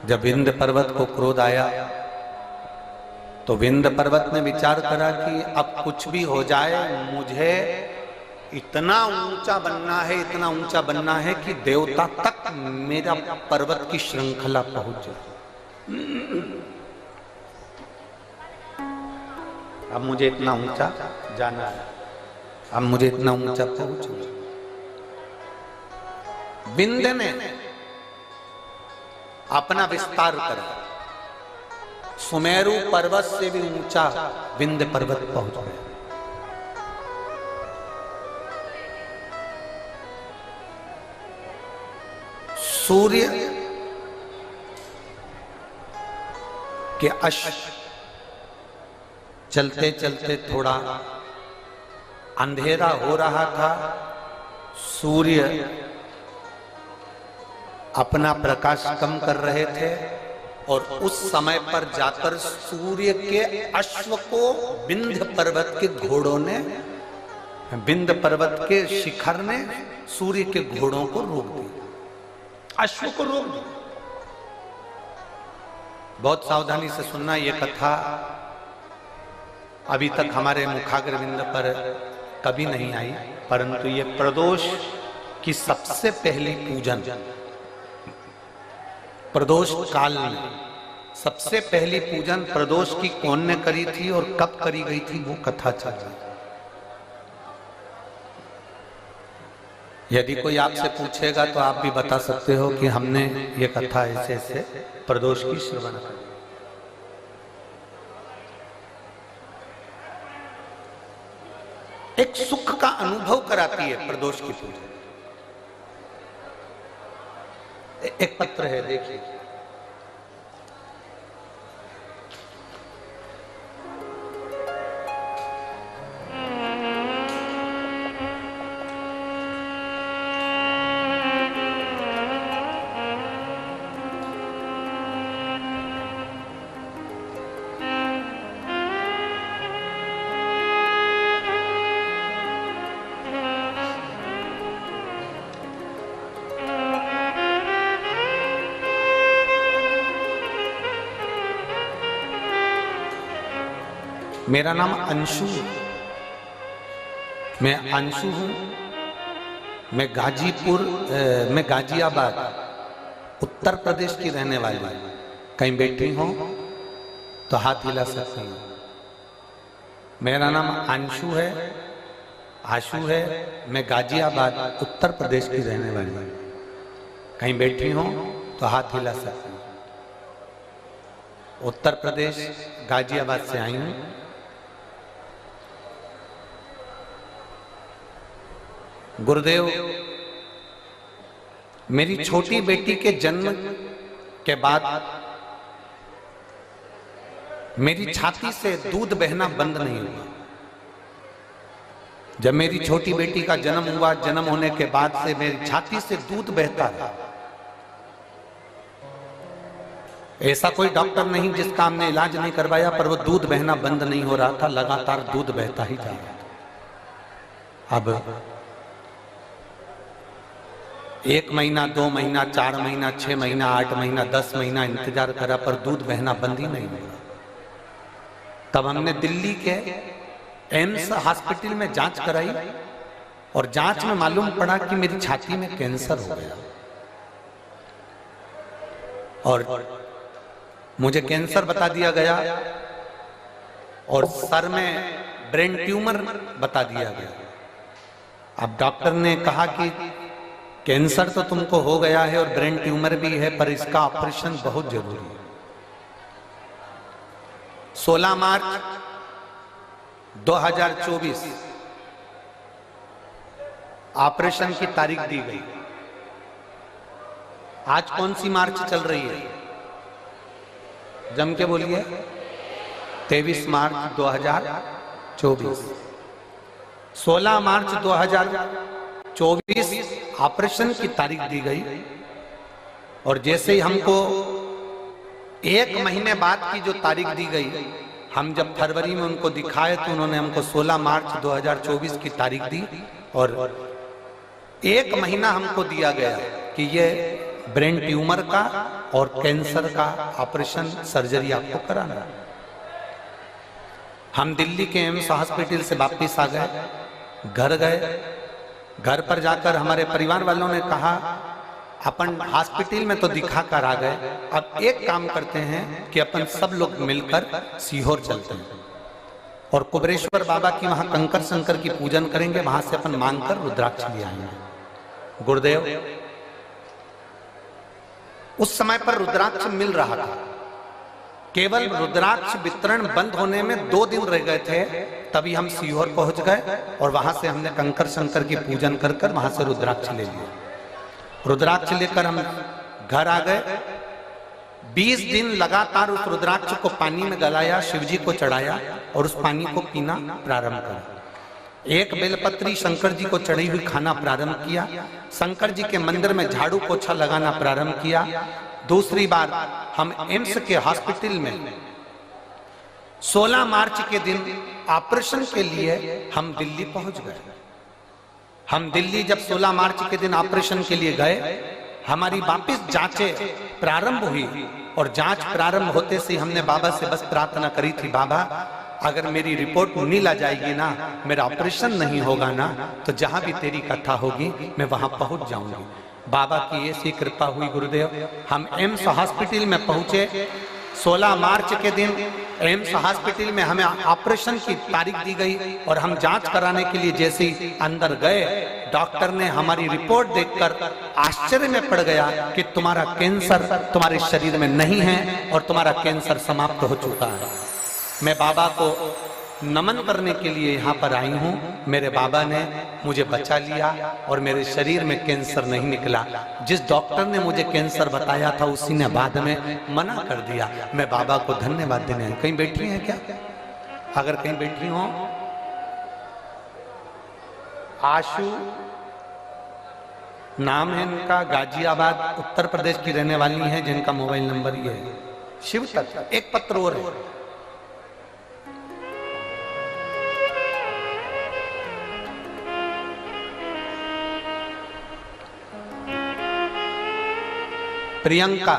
जब विंध्य पर्वत को क्रोध आया तो विंध्य पर्वत ने विचार करा कि अब कुछ भी हो जाए, मुझे इतना ऊंचा बनना है, इतना ऊंचा बनना है कि देवता तक मेरा पर्वत की श्रृंखला पहुंचे। अब मुझे इतना ऊंचा जाना है, अब मुझे इतना ऊंचा पहुंचना। विंध्य ने अपना विस्तार करा, सुमेरु पर्वत से भी ऊंचा विंध्य पर्वत पहुंच गया। सूर्य के अश्व चलते चलते थोड़ा अंधेरा हो रहा था सूर्य अपना प्रकाश कम कर रहे थे और उस समय पर जाकर सूर्य के अश्व को विंध्य पर्वत के घोड़ों ने, विंध्य पर्वत के शिखर ने सूर्य के घोड़ों को रोक दिया, अश्व को रोक दिया। बहुत सावधानी से सुनना, ये कथा अभी तक हमारे मुखाग्रविंद पर कभी नहीं आई, परंतु ये प्रदोष की सबसे पहली पूजन, प्रदोष काल में सबसे पहली पूजन प्रदोष की कौन ने करी थी और कब करी गई थी, वो कथा चल रही। यदि कोई आपसे पूछेगा तो आप भी बता सकते हो कि हमने ये कथा ऐसे ऐसे प्रदोष की श्रवण करी। एक सुख का अनुभव कराती है प्रदोष की पूजा। एक पत्र है, देखिए। मेरा नाम अंशु, मैं अंशु हूं। मैं गाजियाबाद उत्तर प्रदेश की रहने वाली हूं। कहीं बैठी हो तो हाथ हिला सकते हैं। मेरा नाम अंशु है, आशु है। मैं गाजियाबाद उत्तर प्रदेश की रहने वाली हूं। कहीं बैठी हो तो हाथ हिला सकते हैं। उत्तर प्रदेश गाजियाबाद से आई हूं। गुरुदेव, मेरी छोटी बेटी के जन्म के बाद मेरी छाती से दूध बहना बंद नहीं हुआ। जब मेरी छोटी बेटी का जन्म हुआ, जन्म होने के बाद से मेरी छाती से दूध बहता रहा। ऐसा कोई डॉक्टर नहीं जिसका हमने इलाज नहीं करवाया, पर वो दूध बहना बंद नहीं हो रहा था, लगातार दूध बहता ही जा रहा था। अब 1 महीना, 2 महीना, 4 महीना, 6 महीना, 8 महीना, 10 महीना इंतजार करा, पर दूध बहना बंद ही नहीं हुआ। तब हमने दिल्ली के एम्स हॉस्पिटल में जांच कराई और जांच में मालूम पड़ा कि मेरी छाती में कैंसर हो गया और मुझे कैंसर बता दिया गया और सर में ब्रेन ट्यूमर बता दिया गया। अब डॉक्टर ने कहा कि कैंसर तो तुमको हो गया है और ब्रेन ट्यूमर भी है, पर इसका ऑपरेशन बहुत जरूरी है। 16 मार्च 2024 ऑपरेशन की तारीख दी गई। आज कौन सी मार्च चल रही है? जम के बोलिए। 23 मार्च 2024। 16 मार्च 2024 ऑपरेशन की तारीख दी गई और जैसे ही हमको 1 महीने बाद की जो तारीख दी गई, हम जब फरवरी में उनको दिखाए तो उन्होंने हमको 16 मार्च 2024 की तारीख दी और 1 महीना हमको दिया गया कि ये ब्रेन ट्यूमर का और कैंसर का ऑपरेशन सर्जरी आपको कराना है। हम दिल्ली के एम्स हॉस्पिटल से वापिस आ गए, घर गए। घर पर जाकर हमारे परिवार वालों ने कहा अपन हॉस्पिटल में तो दिखा कर आ गए, अब एक काम करते हैं कि अपन सब लोग मिलकर सीहोर चलते हैं और कुबरेश्वर बाबा की वहां कंकर शंकर की पूजन करेंगे, वहां से अपन मांगकर रुद्राक्ष ले आएंगे। गुरुदेव, उस समय पर रुद्राक्ष मिल रहा था, केवल रुद्राक्ष वितरण बंद होने में 2 दिन रह गए थे, तभी हम सीहोर पहुंच गए और वहां से हमने कंकर शंकर की पूजन कर कर वहां से रुद्राक्ष ले लिया। रुद्राक्ष लेकर हम घर आ गए। 20 दिन लगातार उस रुद्राक्ष को पानी में गलाया, शिवजी को चढ़ाया और उस पानी को पीना प्रारंभ करा। एक बेलपत्री शंकर जी को चढ़ी हुई खाना प्रारंभ किया, शंकर जी के मंदिर में झाड़ू पोछा लगाना प्रारंभ किया। दूसरी बार हम एम्स के हॉस्पिटल में 16 मार्च के दिन ऑपरेशन के लिए हम दिल्ली पहुंच गए। हम दिल्ली जब 16 मार्च के दिन ऑपरेशन के लिए गए, हमारी वापिस जांचें प्रारंभ हुई और जांच प्रारंभ होते से हमने बाबा से बस प्रार्थना करी थी, बाबा अगर मेरी रिपोर्ट नील आ जाएगी ना, मेरा ऑपरेशन नहीं होगा ना, तो जहां भी तेरी कथा होगी मैं वहां पहुंच जाऊंगी। बाबा की ऐसी कृपा हुई गुरुदेव। हम एम्स हॉस्पिटल में पहुंचे 16 मार्च के दिन। एम्स हॉस्पिटल में हमें ऑपरेशन की तारीख दी गई और हम जांच कराने के लिए जैसे ही अंदर गए, डॉक्टर ने हमारी रिपोर्ट देखकर आश्चर्य में पड़ गया कि तुम्हारा कैंसर तुम्हारे शरीर में नहीं है और तुम्हारा कैंसर समाप्त हो चुका है। मैं बाबा को नमन करने के लिए यहाँ पर आई हूँ। मेरे बाबा ने मुझे बचा लिया और मेरे शरीर में कैंसर नहीं निकला। जिस डॉक्टर ने मुझे कैंसर बताया था उसी ने बाद में मना कर दिया। मैं बाबा को धन्यवाद देने। कहीं बैठी हैं क्या? अगर कहीं बैठी हो, आशु नाम है इनका, गाजियाबाद उत्तर प्रदेश की रहने वाली हैं, जिनका मोबाइल नंबर ये है। शिव तत्व। एक पत्र और है। प्रियंका,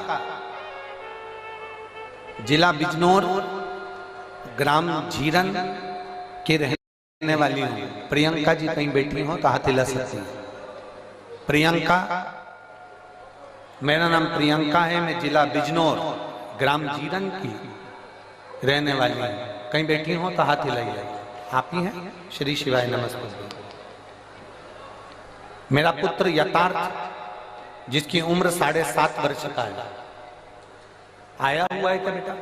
जिला बिजनौर, ग्राम झीरन के रहने वाली हूं। प्रियंका जी कहीं बैठी हो तो हाथ हिला सकती हैं। प्रियंका, मेरा नाम प्रियंका है, मैं जिला बिजनौर ग्राम झीरन की रहने वाली हूं। कहीं बैठी हो तो हाथ हिलाइए। आप ही हैं? श्री शिवाय नमस्ते। मेरा पुत्र यथार्थ, जिसकी उम्र 7.5 वर्ष का है, आया हुआ है क्या बेटा?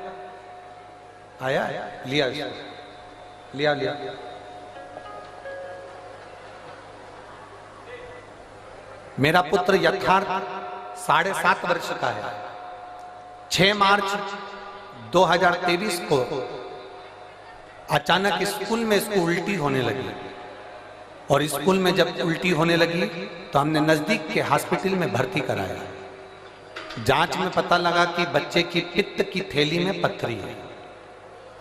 आया? लिया लिया लिया। मेरा पुत्र यथार्थ 7.5 वर्ष का है। 6 मार्च 2023 को अचानक स्कूल में इसको उल्टी होने लगी और स्कूल में जब उल्टी होने लगी तो हमने नजदीक के हॉस्पिटल में भर्ती कराया। जांच में पता लगा कि बच्चे की पित्त की थैली में पथरी है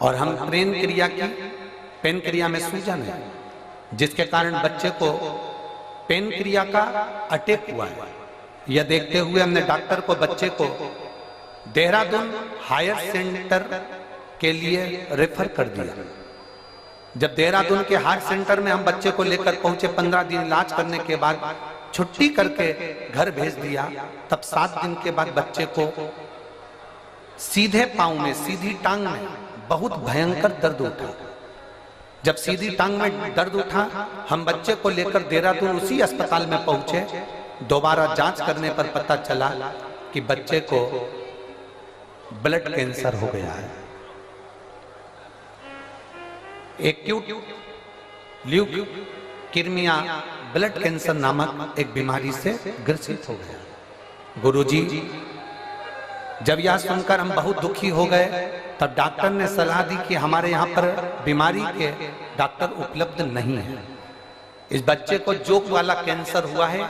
और हम पेन क्रिया में सूजन है, जिसके कारण बच्चे को पेन क्रिया का अटैक हुआ है। यह देखते हुए हमने डॉक्टर को बच्चे को देहरादून हायर सेंटर के लिए रेफर कर दिया। जब देहरादून के हार्ट सेंटर में हम बच्चे को लेकर पहुंचे, 15 दिन इलाज करने के बाद छुट्टी करके घर भेज दिया। तब 7 दिन के बाद बच्चे को सीधे पांव में, सीधी टांग में बहुत भयंकर दर्द उठा। जब सीधी टांग में दर्द उठा, हम बच्चे को लेकर देहरादून उसी अस्पताल में पहुंचे। दोबारा जांच करने पर पता चला कि बच्चे को ब्लड कैंसर हो गया है। एक्यूट ल्यूकेमिया ब्लड कैंसर नामक एक बीमारी से ग्रसित हो गया। गुरुजी, जब यह सुनकर हम बहुत दुखी हो गए, तब डॉक्टर ने सलाह दी कि हमारे यहाँ पर बीमारी के डॉक्टर उपलब्ध नहीं है। इस बच्चे को जोक वाला कैंसर हुआ है,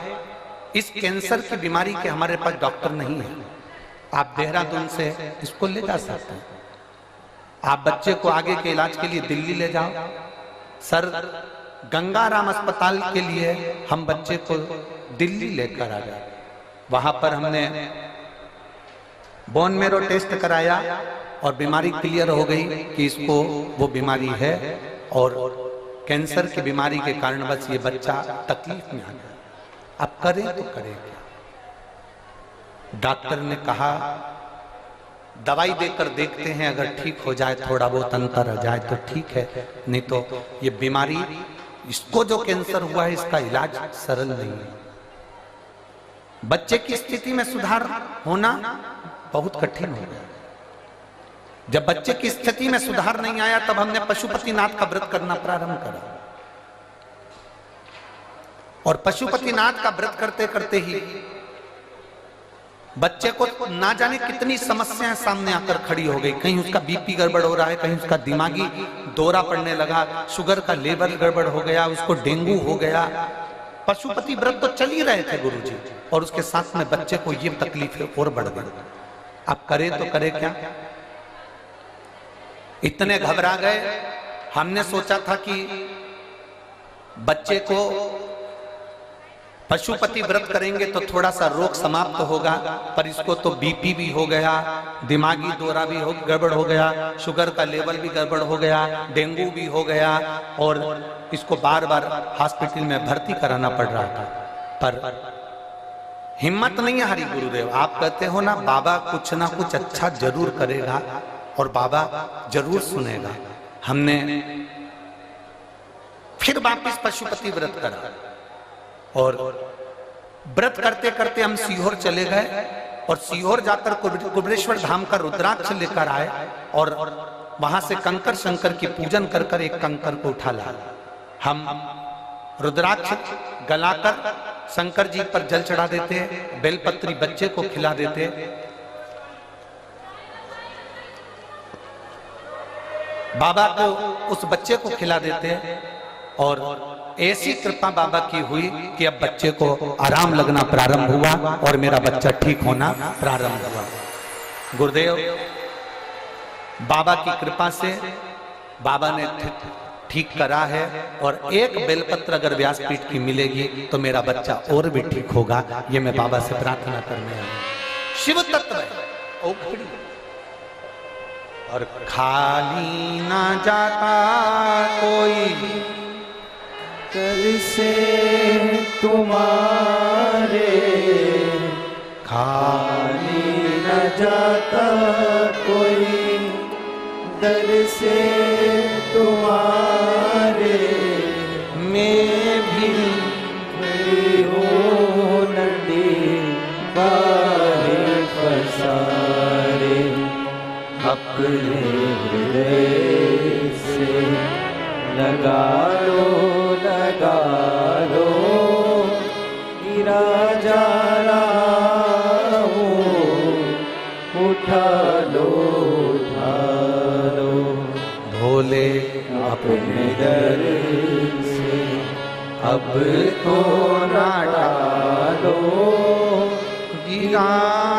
इस कैंसर की बीमारी के हमारे पास डॉक्टर नहीं है। आप देहरादून से इसको ले जा सकते हैं। आप बच्चे को आगे के इलाज के लिए दिल्ली ले जाओ। सर, गंगाराम अस्पताल के लिए हम बच्चे को दिल्ली लेकर आ गए। वहां पर हमने बोन मेरो टेस्ट कराया और बीमारी क्लियर हो गई कि इसको वो बीमारी है और कैंसर की बीमारी के कारण बस ये बच्चा तकलीफ में आ गया। अब करें तो करें क्या? डॉक्टर ने कहा दवाई देकर देखते हैं, अगर ठीक हो जाए, थोड़ा बहुत अंतर आ जाए तो ठीक है, नहीं तो ये बीमारी, इसको जो कैंसर हुआ है इसका इलाज सरल नहीं है। बच्चे की स्थिति में सुधार होना बहुत कठिन हो गया। जब बच्चे की स्थिति में सुधार नहीं आया, तब हमने पशुपतिनाथ का व्रत करना प्रारंभ करा और पशुपतिनाथ का व्रत करते करते ही बच्चे को ना जाने कितनी समस्याएं सामने आकर खड़ी हो गई। कहीं उसका बीपी गड़बड़ हो रहा है, कहीं उसका दिमागी दौरा पड़ने लगा, शुगर का लेवल गड़बड़ हो गया, उसको डेंगू हो गया। पशुपति व्रत तो चल ही रहे थे गुरुजी, और उसके साथ में बच्चे को ये तकलीफें और बढ़ गई। अब करे तो करे क्या? इतने घबरा गए। हमने सोचा था कि बच्चे को पशुपति व्रत करेंगे तो थोड़ा सा रोग समाप्त होगा, पर इसको तो बीपी भी हो गया, दिमागी दौरा भी गड़बड़ हो गया, शुगर का लेवल भी गड़बड़ हो गया, डेंगू भी हो गया, और इसको बार बार हॉस्पिटल में भर्ती कराना पड़ रहा था। पर हिम्मत नहीं हारी गुरुदेव। आप कहते हो ना बाबा कुछ ना कुछ अच्छा जरूर करेगा और बाबा जरूर सुनेगा। हमने फिर वापिस पशुपति व्रत करा, और व्रत करते करते हम सीहोर चले गए, और सीहोर जाकर कुबरेश्वर धाम का रुद्राक्ष लेकर आए, और वहां से कंकर शंकर की पूजन कर कर एक कंकर को उठा लाए। हम रुद्राक्ष गलाकर शंकर जी पर जल चढ़ा देते, बेलपत्री बच्चे को खिला देते। बाबा को उस बच्चे को खिला देते, और ऐसी कृपा बाबा की हुई कि अब बच्चे को आराम लगना प्रारंभ हुआ और मेरा बच्चा ठीक होना प्रारंभ हुआ। गुरुदेव बाबा की कृपा से बाबा ने ठीक करा है, और एक बेलपत्र अगर व्यासपीठ की मिलेगी तो मेरा बच्चा और भी ठीक होगा। ये मैं बाबा से प्रार्थना करने आया। शिव तत्व है और खाली ना जाता कोई कर से तुम्हारे, खाली न जाता कोई दर से तुम्हारे। मैं भी हो नदी बाहे पसारे, अपने हृदय से लगा लो गिरा जा रहा हूँ, उठा लो भोले अपने दर से अब तो ना डालो, गिरा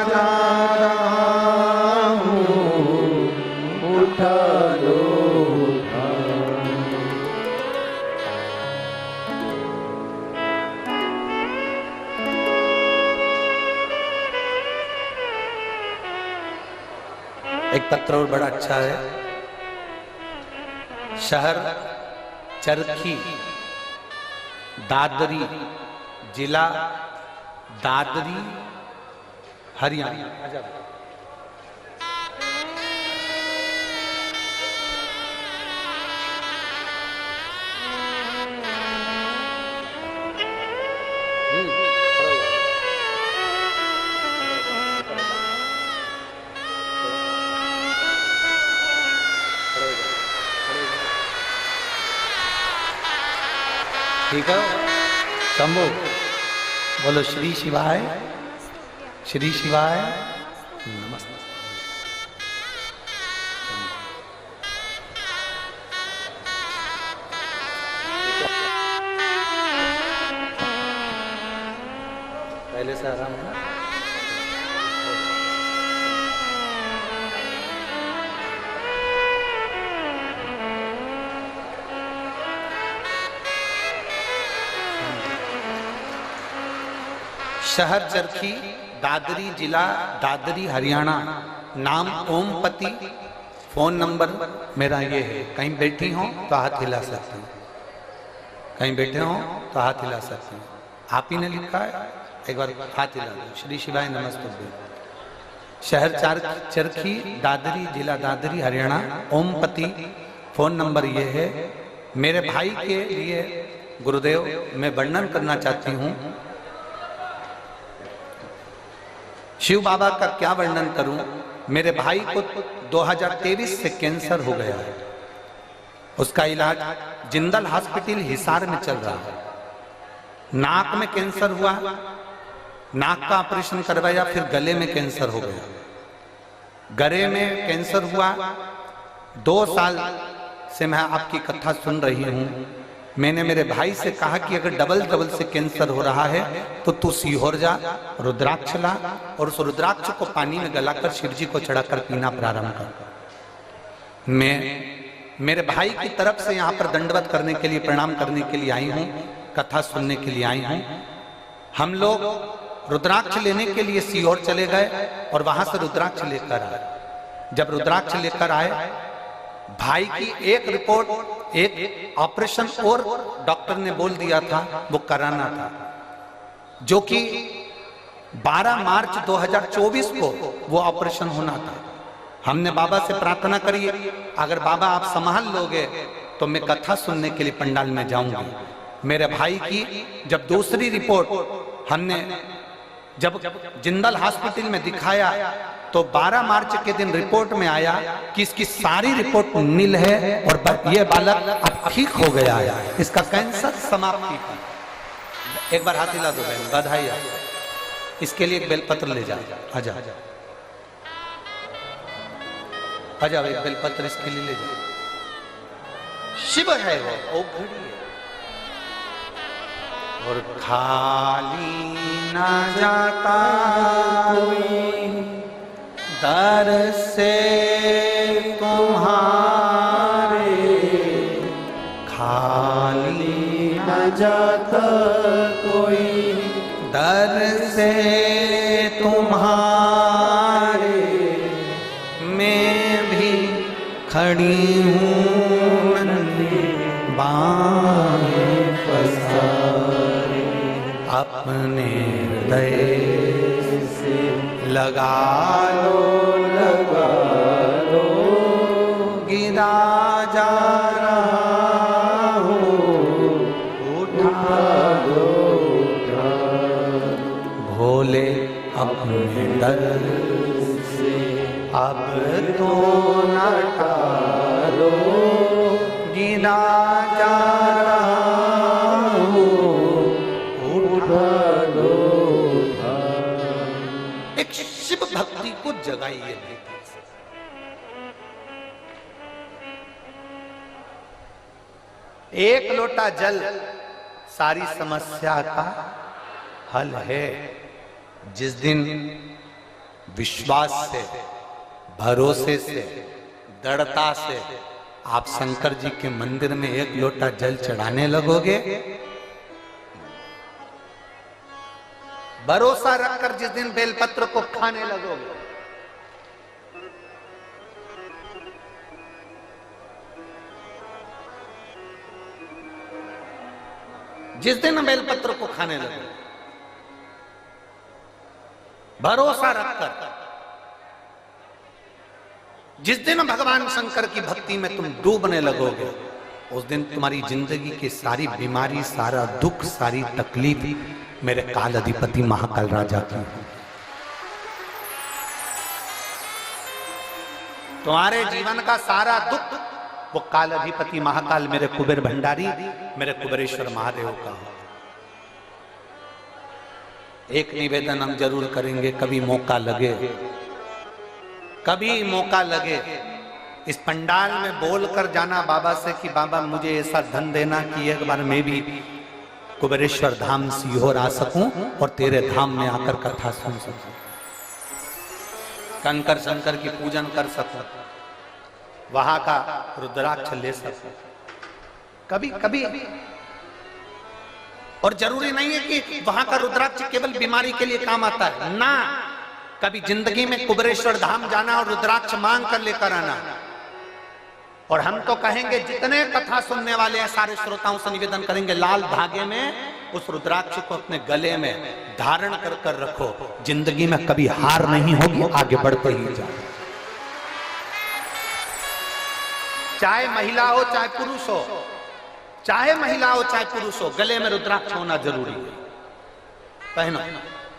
जा रहा हूँ, उठा लो। एक पत्र और बड़ा अच्छा है। शहर चरखी, दादरी, जिला दादरी, हरियाणा। ठीक है, शंभो बोलो श्री शिवाय, श्री शिवाय नमस्ते। पहले से आराम है ना? शहर चरखी, दादरी, जिला दादरी, हरियाणा। नाम ओमपति। फोन नंबर मेरा ये है। कहीं बैठी हो तो हाथ हिला सकते हैं, कहीं बैठे हो तो हाथ हिला सकते हैं। आप ही ने लिखा है, एक बार हाथ हिला दो। श्री शिवाय नमस्ते। शहर चरखी, दादरी, जिला दादरी, हरियाणा। ओमपति। फोन नंबर ये है। मेरे भाई के लिए गुरुदेव मैं वर्णन करना चाहती हूँ। शिव बाबा का क्या वर्णन करूं। मेरे भाई को 2023 से कैंसर हो गया है। उसका इलाज जिंदल हॉस्पिटल हिसार में चल रहा है। नाक में कैंसर हुआ, नाक का ऑपरेशन करवाया, फिर गले में कैंसर हो गया। गले में कैंसर हुआ। 2 साल से मैं आपकी कथा सुन रही हूं। मैंने मेरे भाई से कहा कि अगर डबल से कैंसर हो रहा है तो तू सीहोर जा, रुद्राक्ष ला और उस रुद्राक्ष को पानी में गलाकर शिव जी को चढ़ाकर पीना प्रारंभ कर। मैं मेरे भाई की तरफ से यहाँ पर दंडवत करने के लिए, प्रणाम करने के लिए आई हूँ, कथा सुनने के लिए आई हूँ। हम लोग रुद्राक्ष लेने के लिए सीहोर चले गए और वहां से रुद्राक्ष लेकर आए। जब रुद्राक्ष लेकर आए, भाई की एक रिपोर्ट, एक ऑपरेशन और डॉक्टर ने बोल दिया था वो कराना था, जो कि 12 मार्च 2024 को वो ऑपरेशन होना था। हमने बाबा से प्रार्थना करी, अगर बाबा आप संभाल लोगे तो मैं कथा सुनने के लिए पंडाल में जाऊंगी। मेरे भाई की जब दूसरी रिपोर्ट हमने जब जिंदल हॉस्पिटल में दिखाया तो 12 मार्च के दिन रिपोर्ट में आया कि इसकी सारी रिपोर्ट नील है और ये बालक अब ठीक हो गया है, इसका कैंसर समाप्ति की। एक बार हाथ हिला दो बहन, बधाई। इसके लिए एक बेलपत्र ले जाओ, आजा आजा, एक बेलपत्र इसके लिए ले जाओ। शिव है वो घड़ी है और खाली ना जाता कोई दर से तुम्हारे, खाली ना जाता कोई दर से तुम्हारे, मैं भी खड़ी हूँ बाहें पसारे, अपने हृदय से लगा लो, गिरा जा रहा हो, उठा दो, भोले अपने दर से अब तो न टालो, गिरा जा रहा हो, उठा दो। एक शिव भक्ति को जगाइए। एक लोटा जल सारी समस्या का हल है। जिस दिन विश्वास से, भरोसे से, दृढ़ता से आप शंकर जी के मंदिर में एक लोटा जल चढ़ाने लगोगे, भरोसा रखकर जिस दिन बेलपत्र को खाने लगोगे, जिस दिन बेलपत्र को खाने लगोगे, भरोसा रखकर, जिस दिन भगवान शंकर की भक्ति में तुम डूबने लगोगे, उस दिन तुम्हारी जिंदगी की सारी बीमारी, सारा दुख, सारी तकलीफ मेरे काल अधिपति महाकाल राजा की। तुम्हारे जीवन का सारा दुख वो काल अधिपति महाकाल मेरे कुबेर भंडारी, मेरे कुबेरेश्वर महादेव का हो। एक निवेदन हम जरूर करेंगे, कभी मौका लगे, कभी मौका लगे, इस पंडाल में बोलकर जाना बाबा से कि बाबा मुझे ऐसा धन देना कि एक बार मैं भी कुबेरेश्वर धाम सीहोर आ सकूं और तेरे धाम में आकर कथा सुन सकूं, कंकर शंकर की पूजन कर सकूं, वहां का रुद्राक्ष ले सकूं। कभी कभी, और जरूरी नहीं है कि वहां का रुद्राक्ष केवल बीमारी के लिए काम आता है ना, कभी जिंदगी में कुबेरेश्वर धाम जाना और रुद्राक्ष मांग कर लेकर आना। और हम तो कहेंगे, जितने कथा सुनने वाले हैं सारे श्रोताओं से निवेदन करेंगे, लाल धागे में उस रुद्राक्ष को अपने गले में धारण कर कर रखो। जिंदगी में कभी हार नहीं होगी, आगे बढ़ते ही जाओ। चाहे महिला हो चाहे पुरुष हो, चाहे महिला हो चाहे पुरुष हो, गले में रुद्राक्ष होना जरूरी है। पहनो।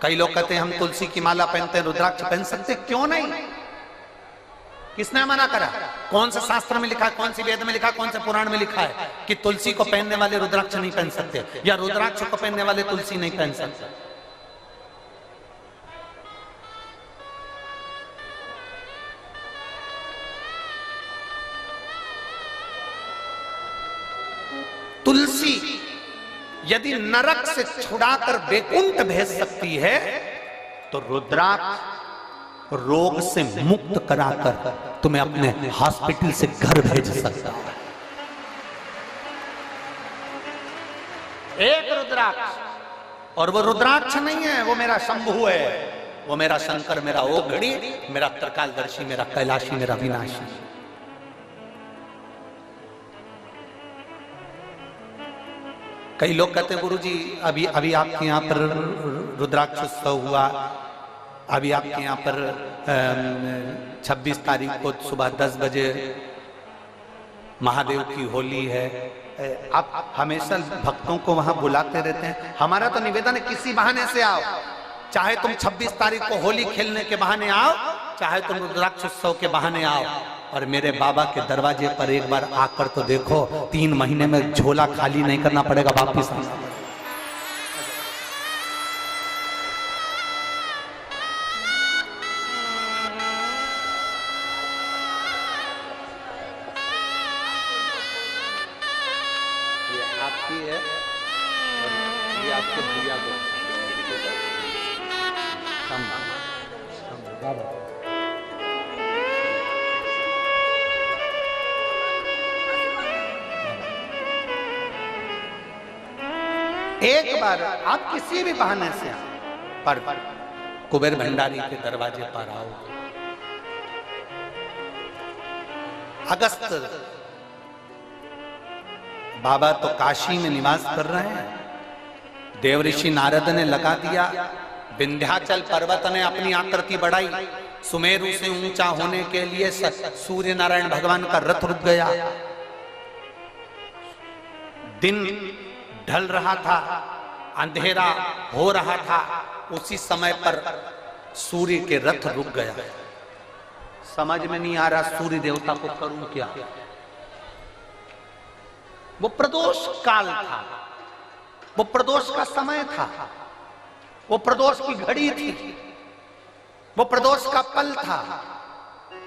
कई लोग कहते हैं हम तुलसी की माला पहनते हैं, रुद्राक्ष पहन सकते, क्यों नहीं? किसने मना करा? कौन से शास्त्र में लिखा है, कौन सी वेद में लिखा है, कौन से पुराण में लिखा है कि तुलसी को पहनने वाले रुद्राक्ष नहीं पहन सकते, या रुद्राक्ष को पहनने वाले तुलसी नहीं पहन सकते? तुलसी यदि नरक से छुड़ाकर वैकुंठ भेज सकती है तो रुद्राक्ष रोग से मुक्त कराकर तुम्हें अपने हॉस्पिटल से घर भेज सकता है। एक रुद्राक्ष, और वो रुद्राक्ष नहीं है, वो मेरा शंभु है, वो मेरा शंकर, मेरा ओघड़ी, मेरा त्रिकालदर्शी, मेरा कैलाशी, मेरा विनाशी। कई लोग कहते हैं गुरुजी अभी अभी आपके यहाँ पर रुद्राक्ष उत्सव हुआ, अभी आपके यहाँ पर 26 तारीख को सुबह 10 बजे महादेव की होली है। आप हमेशा भक्तों को वहां बुलाते रहते हैं। हमारा तो निवेदन है किसी बहाने से आओ, चाहे तुम 26 तारीख को होली खेलने के बहाने आओ, चाहे तुम रुद्राक्ष उत्सव के बहाने आओ, और मेरे बाबा के दरवाजे पर एक बार आकर तो देखो, 3 महीने में झोला खाली नहीं करना पड़ेगा, वापिस आना पड़ेगा। ये आपकी है और ये आपके भैया को एक बार आप किसी भी बहाने से पर कुबेर भंडारी के दरवाजे पर आओ। अगस्त बाबा तो काशी में निवास कर रहे हैं, देवऋषि नारद ने लगा दिया, विंध्याचल पर्वत ने अपनी आकृति बढ़ाई, सुमेरु से ऊंचा होने के लिए सूर्य नारायण भगवान का रथ रुक गया, दिन ढल रहा था, अंधेरा हो रहा था, उसी समय पर सूर्य के रथ रुक गया। समझ में नहीं आ रहा सूर्य देवता को करूं क्या। वो प्रदोष काल था, वो प्रदोष का समय था, वो प्रदोष की घड़ी थी, वो प्रदोष का पल था,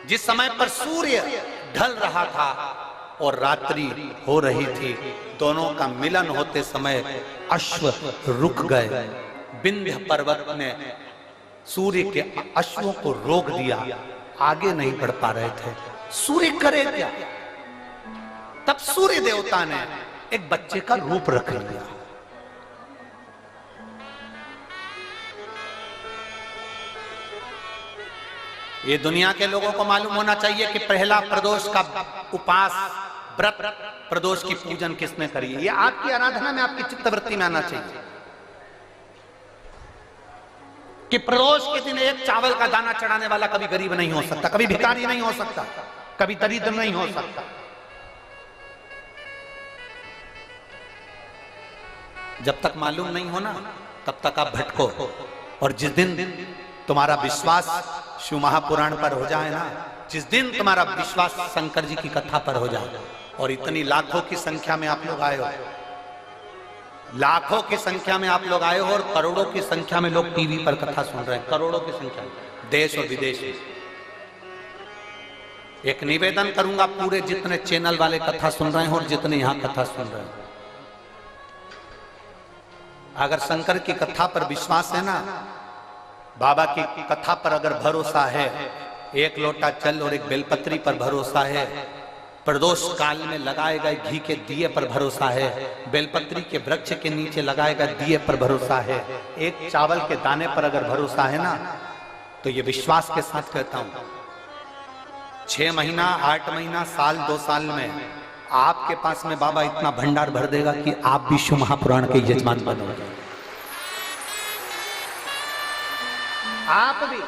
जिस समय पर सूर्य ढल रहा था और रात्रि हो रही थी। दोनों का मिलन होते समय अश्व रुक गए। विंध्य पर्वत ने सूर्य के अश्वों को रोक दिया, आगे नहीं बढ़ पा रहे थे। सूर्य करे क्या? तब सूर्य देवता ने एक बच्चे का रूप रख लिया। ये दुनिया के लोगों को मालूम होना चाहिए कि पहला प्रदोष का उपास व्रत, प्रदोष की पूजन किसने करी है। ये आपकी आराधना में, आपकी चित्तवृत्ति में आना चाहिए कि प्रदोष के दिन एक चावल का दाना चढ़ाने वाला कभी गरीब नहीं हो सकता, कभी भिखारी नहीं हो सकता, कभी दरिद्र नहीं हो सकता। जब तक मालूम नहीं होना तब तक आप भटको, और जिस दिन तुम्हारा विश्वास शिव महापुराण पर हो जाए ना, जिस दिन तुम्हारा विश्वास शंकर जी की कथा पर हो जाए, और इतनी लाखों की संख्या में आप लोग आए हो, लाखों की संख्या में आप लोग आए हो, और करोड़ों की संख्या में लोग टीवी पर कथा सुन रहे हैं, करोड़ों की संख्या में, देश और विदेश में। एक निवेदन करूंगा, पूरे जितने चैनल वाले कथा सुन रहे हैं और जितने यहां कथा सुन रहे हैं, अगर शंकर की कथा पर विश्वास है ना, बाबा की कथा पर अगर भरोसा है, एक लोटा जल और एक बेलपत्री पर भरोसा है, प्रदोष काल में लगाए गए घी के दिए पर भरोसा है, बेलपत्री के वृक्ष के नीचे लगाए गए दिए पर भरोसा है, एक चावल के दाने पर अगर भरोसा है ना, तो ये विश्वास के साथ कहता हूं 6 महीना, 8 महीना, साल, 2 साल में आपके पास में बाबा इतना भंडार भर देगा कि आप भी शिव महापुराण के यजमान बनोगे। आप भी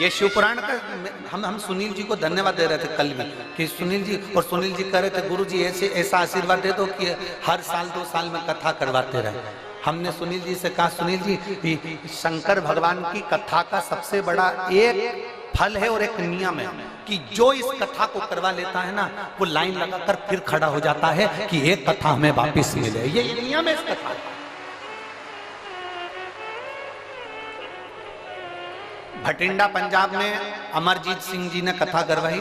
ये शिवपुराण का हम सुनील जी को धन्यवाद दे रहे थे कल भी, कि सुनील जी, और सुनील जी कह रहे थे गुरु जी ऐसा आशीर्वाद दे दो कि हर साल 2 साल में कथा करवाते रहे। हमने सुनील जी से कहा, सुनील जी शंकर भगवान की कथा का सबसे बड़ा एक फल है और एक नियम है कि जो इस कथा को करवा लेता है ना, वो लाइन लगाकर फिर खड़ा हो जाता है कि एक कथा हमें वापिस मिले। ये नियम है इस कथा। भटिंडा पंजाब में अमरजीत सिंह जी ने कथा करवाई,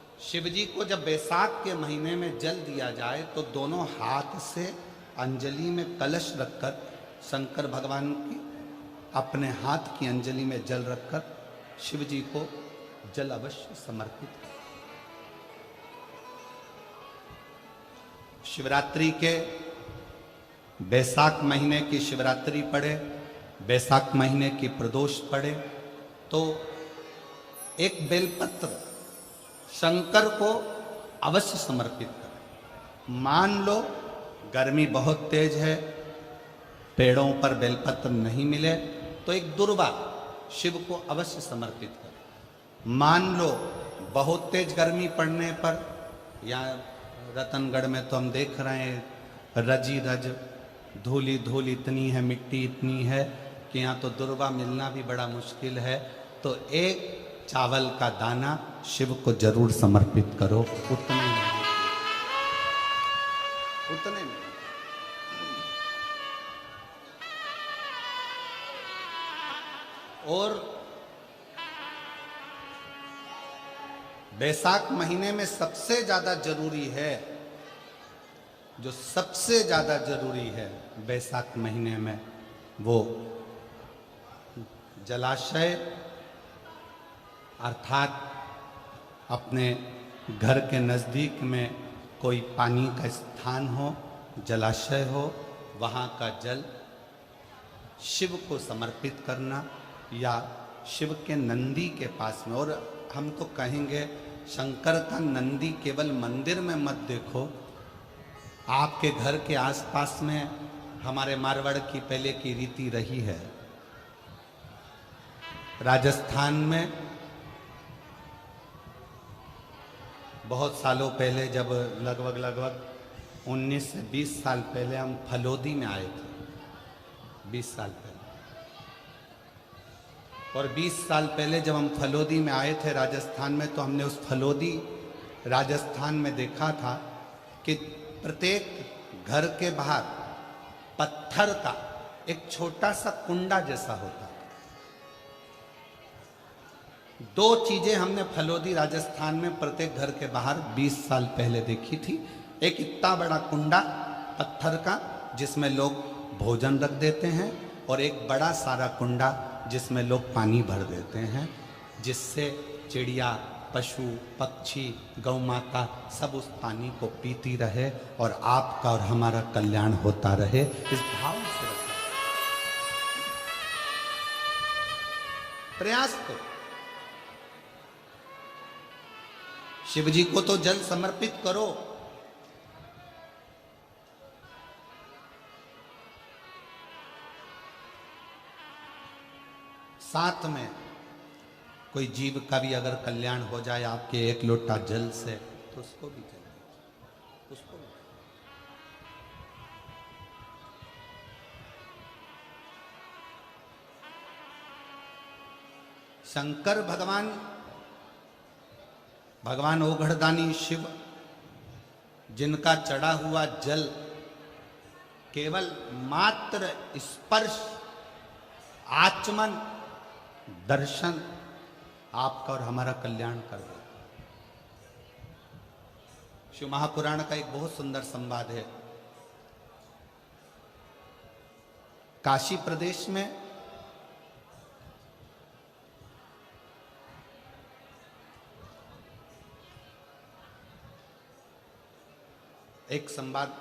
शिव जी को जब बैसाख के महीने में जल दिया जाए तो दोनों हाथ से अंजलि में कलश रखकर शंकर भगवान की अपने हाथ की अंजलि में जल रखकर शिव जी को जल अवश्य समर्पित करें। शिवरात्रि के बैसाख महीने की शिवरात्रि पड़े, बैसाख महीने की प्रदोष पड़े तो एक बेलपत्र शंकर को अवश्य समर्पित करें। मान लो गर्मी बहुत तेज है, पेड़ों पर बेलपत्र नहीं मिले तो एक दुर्वा शिव को अवश्य समर्पित करें। मान लो बहुत तेज गर्मी पड़ने पर, या रतनगढ़ में तो हम देख रहे हैं रजी रज धूली धूल इतनी है, मिट्टी इतनी है कि यहाँ तो दुर्वा मिलना भी बड़ा मुश्किल है, तो एक चावल का दाना शिव को जरूर समर्पित करो। उतने में और बैसाख महीने में सबसे ज्यादा जरूरी है, जो सबसे ज्यादा जरूरी है बैसाख महीने में, वो जलाशय अर्थात अपने घर के नज़दीक में कोई पानी का स्थान हो, जलाशय हो, वहाँ का जल शिव को समर्पित करना, या शिव के नंदी के पास में। और हम तो कहेंगे शंकर का नंदी केवल मंदिर में मत देखो, आपके घर के आसपास में हमारे मारवाड़ की पहले की रीति रही है। राजस्थान में बहुत सालों पहले, जब लगभग 19 से 20 साल पहले हम फलोदी में आए थे, 20 साल पहले, और 20 साल पहले जब हम फलोदी में आए थे राजस्थान में, तो हमने उस फलोदी राजस्थान में देखा था कि प्रत्येक घर के बाहर पत्थर का एक छोटा सा कुंडा जैसा होता। दो चीजें हमने फलोदी राजस्थान में प्रत्येक घर के बाहर 20 साल पहले देखी थी। एक इतना बड़ा कुंडा पत्थर का जिसमें लोग भोजन रख देते हैं, और एक बड़ा सारा कुंडा जिसमें लोग पानी भर देते हैं, जिससे चिड़िया, पशु, पक्षी, गौ माता सब उस पानी को पीती रहे और आपका और हमारा कल्याण होता रहे। इस भाव से रखा प्रयास करो। शिव जी को तो जल समर्पित करो, साथ में कोई जीव का भी अगर कल्याण हो जाए आपके एक लोटा जल से, तो उसको भी जल दीजिए, उसको भी। शंकर भगवान ओघड़दानी शिव, जिनका चढ़ा हुआ जल केवल मात्र स्पर्श, आचमन, दर्शन आपका और हमारा कल्याण कर दे। शिव महापुराण का एक बहुत सुंदर संवाद है। काशी प्रदेश में एक संवाद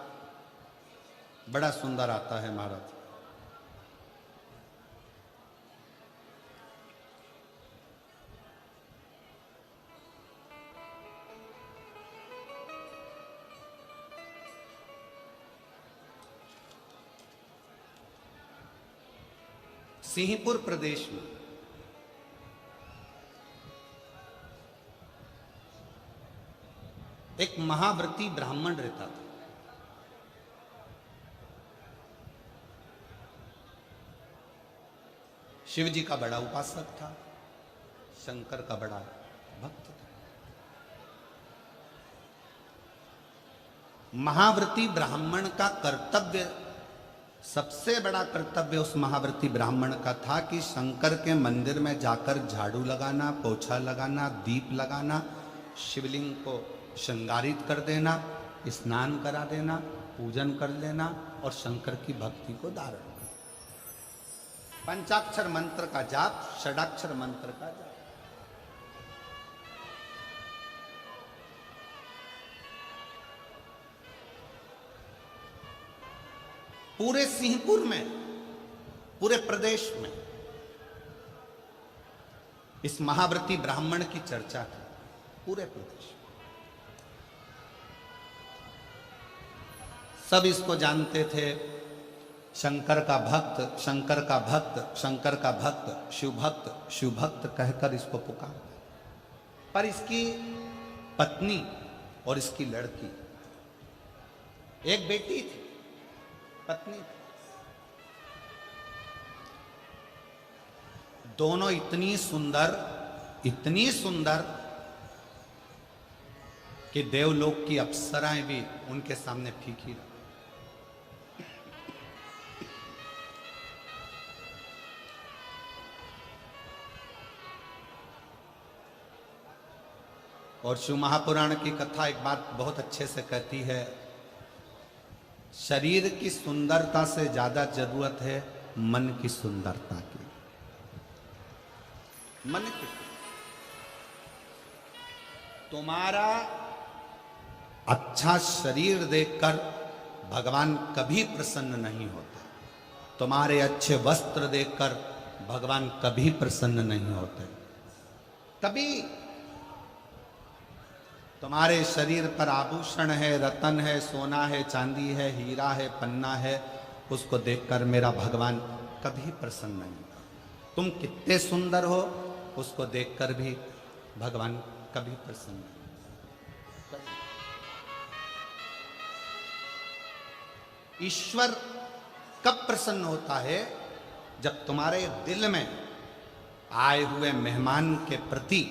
बड़ा सुंदर आता है महाराज। सिंहपुर प्रदेश में एक महाव्रती ब्राह्मण रहता था। शिव जी का बड़ा उपासक था, शंकर का बड़ा भक्त था। महाव्रती ब्राह्मण का कर्तव्य, सबसे बड़ा कर्तव्य उस महाव्रती ब्राह्मण का था कि शंकर के मंदिर में जाकर झाड़ू लगाना, पोछा लगाना, दीप लगाना, शिवलिंग को श्रृंगारित कर देना, स्नान करा देना, पूजन कर लेना और शंकर की भक्ति को धारण करना। पंचाक्षर मंत्र का जाप, षडाक्षर मंत्र का जाप। पूरे सिंहपुर में, पूरे प्रदेश में इस महाव्रती ब्राह्मण की चर्चा थी, पूरे प्रदेश में। सब इसको जानते थे, शंकर का भक्त, शंकर का भक्त, शंकर का भक्त, शिव भक्त, शिव भक्त कहकर इसको पुकारते। पर इसकी पत्नी और इसकी लड़की, एक बेटी थी, पत्नी थी, दोनों इतनी सुंदर कि देवलोक की अप्सराएं भी उनके सामने फीकी रही। और शिव महापुराण की कथा एक बात बहुत अच्छे से कहती है, शरीर की सुंदरता से ज्यादा जरूरत है मन की सुंदरता की। मन की, तुम्हारा अच्छा शरीर देखकर भगवान कभी प्रसन्न नहीं होते, तुम्हारे अच्छे वस्त्र देखकर भगवान कभी प्रसन्न नहीं होते। तभी तुम्हारे शरीर पर आभूषण है, रतन है, सोना है, चांदी है, हीरा है, पन्ना है, उसको देखकर मेरा भगवान कभी प्रसन्न नहीं होता। तुम कितने सुंदर हो उसको देखकर भी भगवान कभी प्रसन्न नहीं। ईश्वर कब प्रसन्न होता है? जब तुम्हारे दिल में आए हुए मेहमान के प्रति,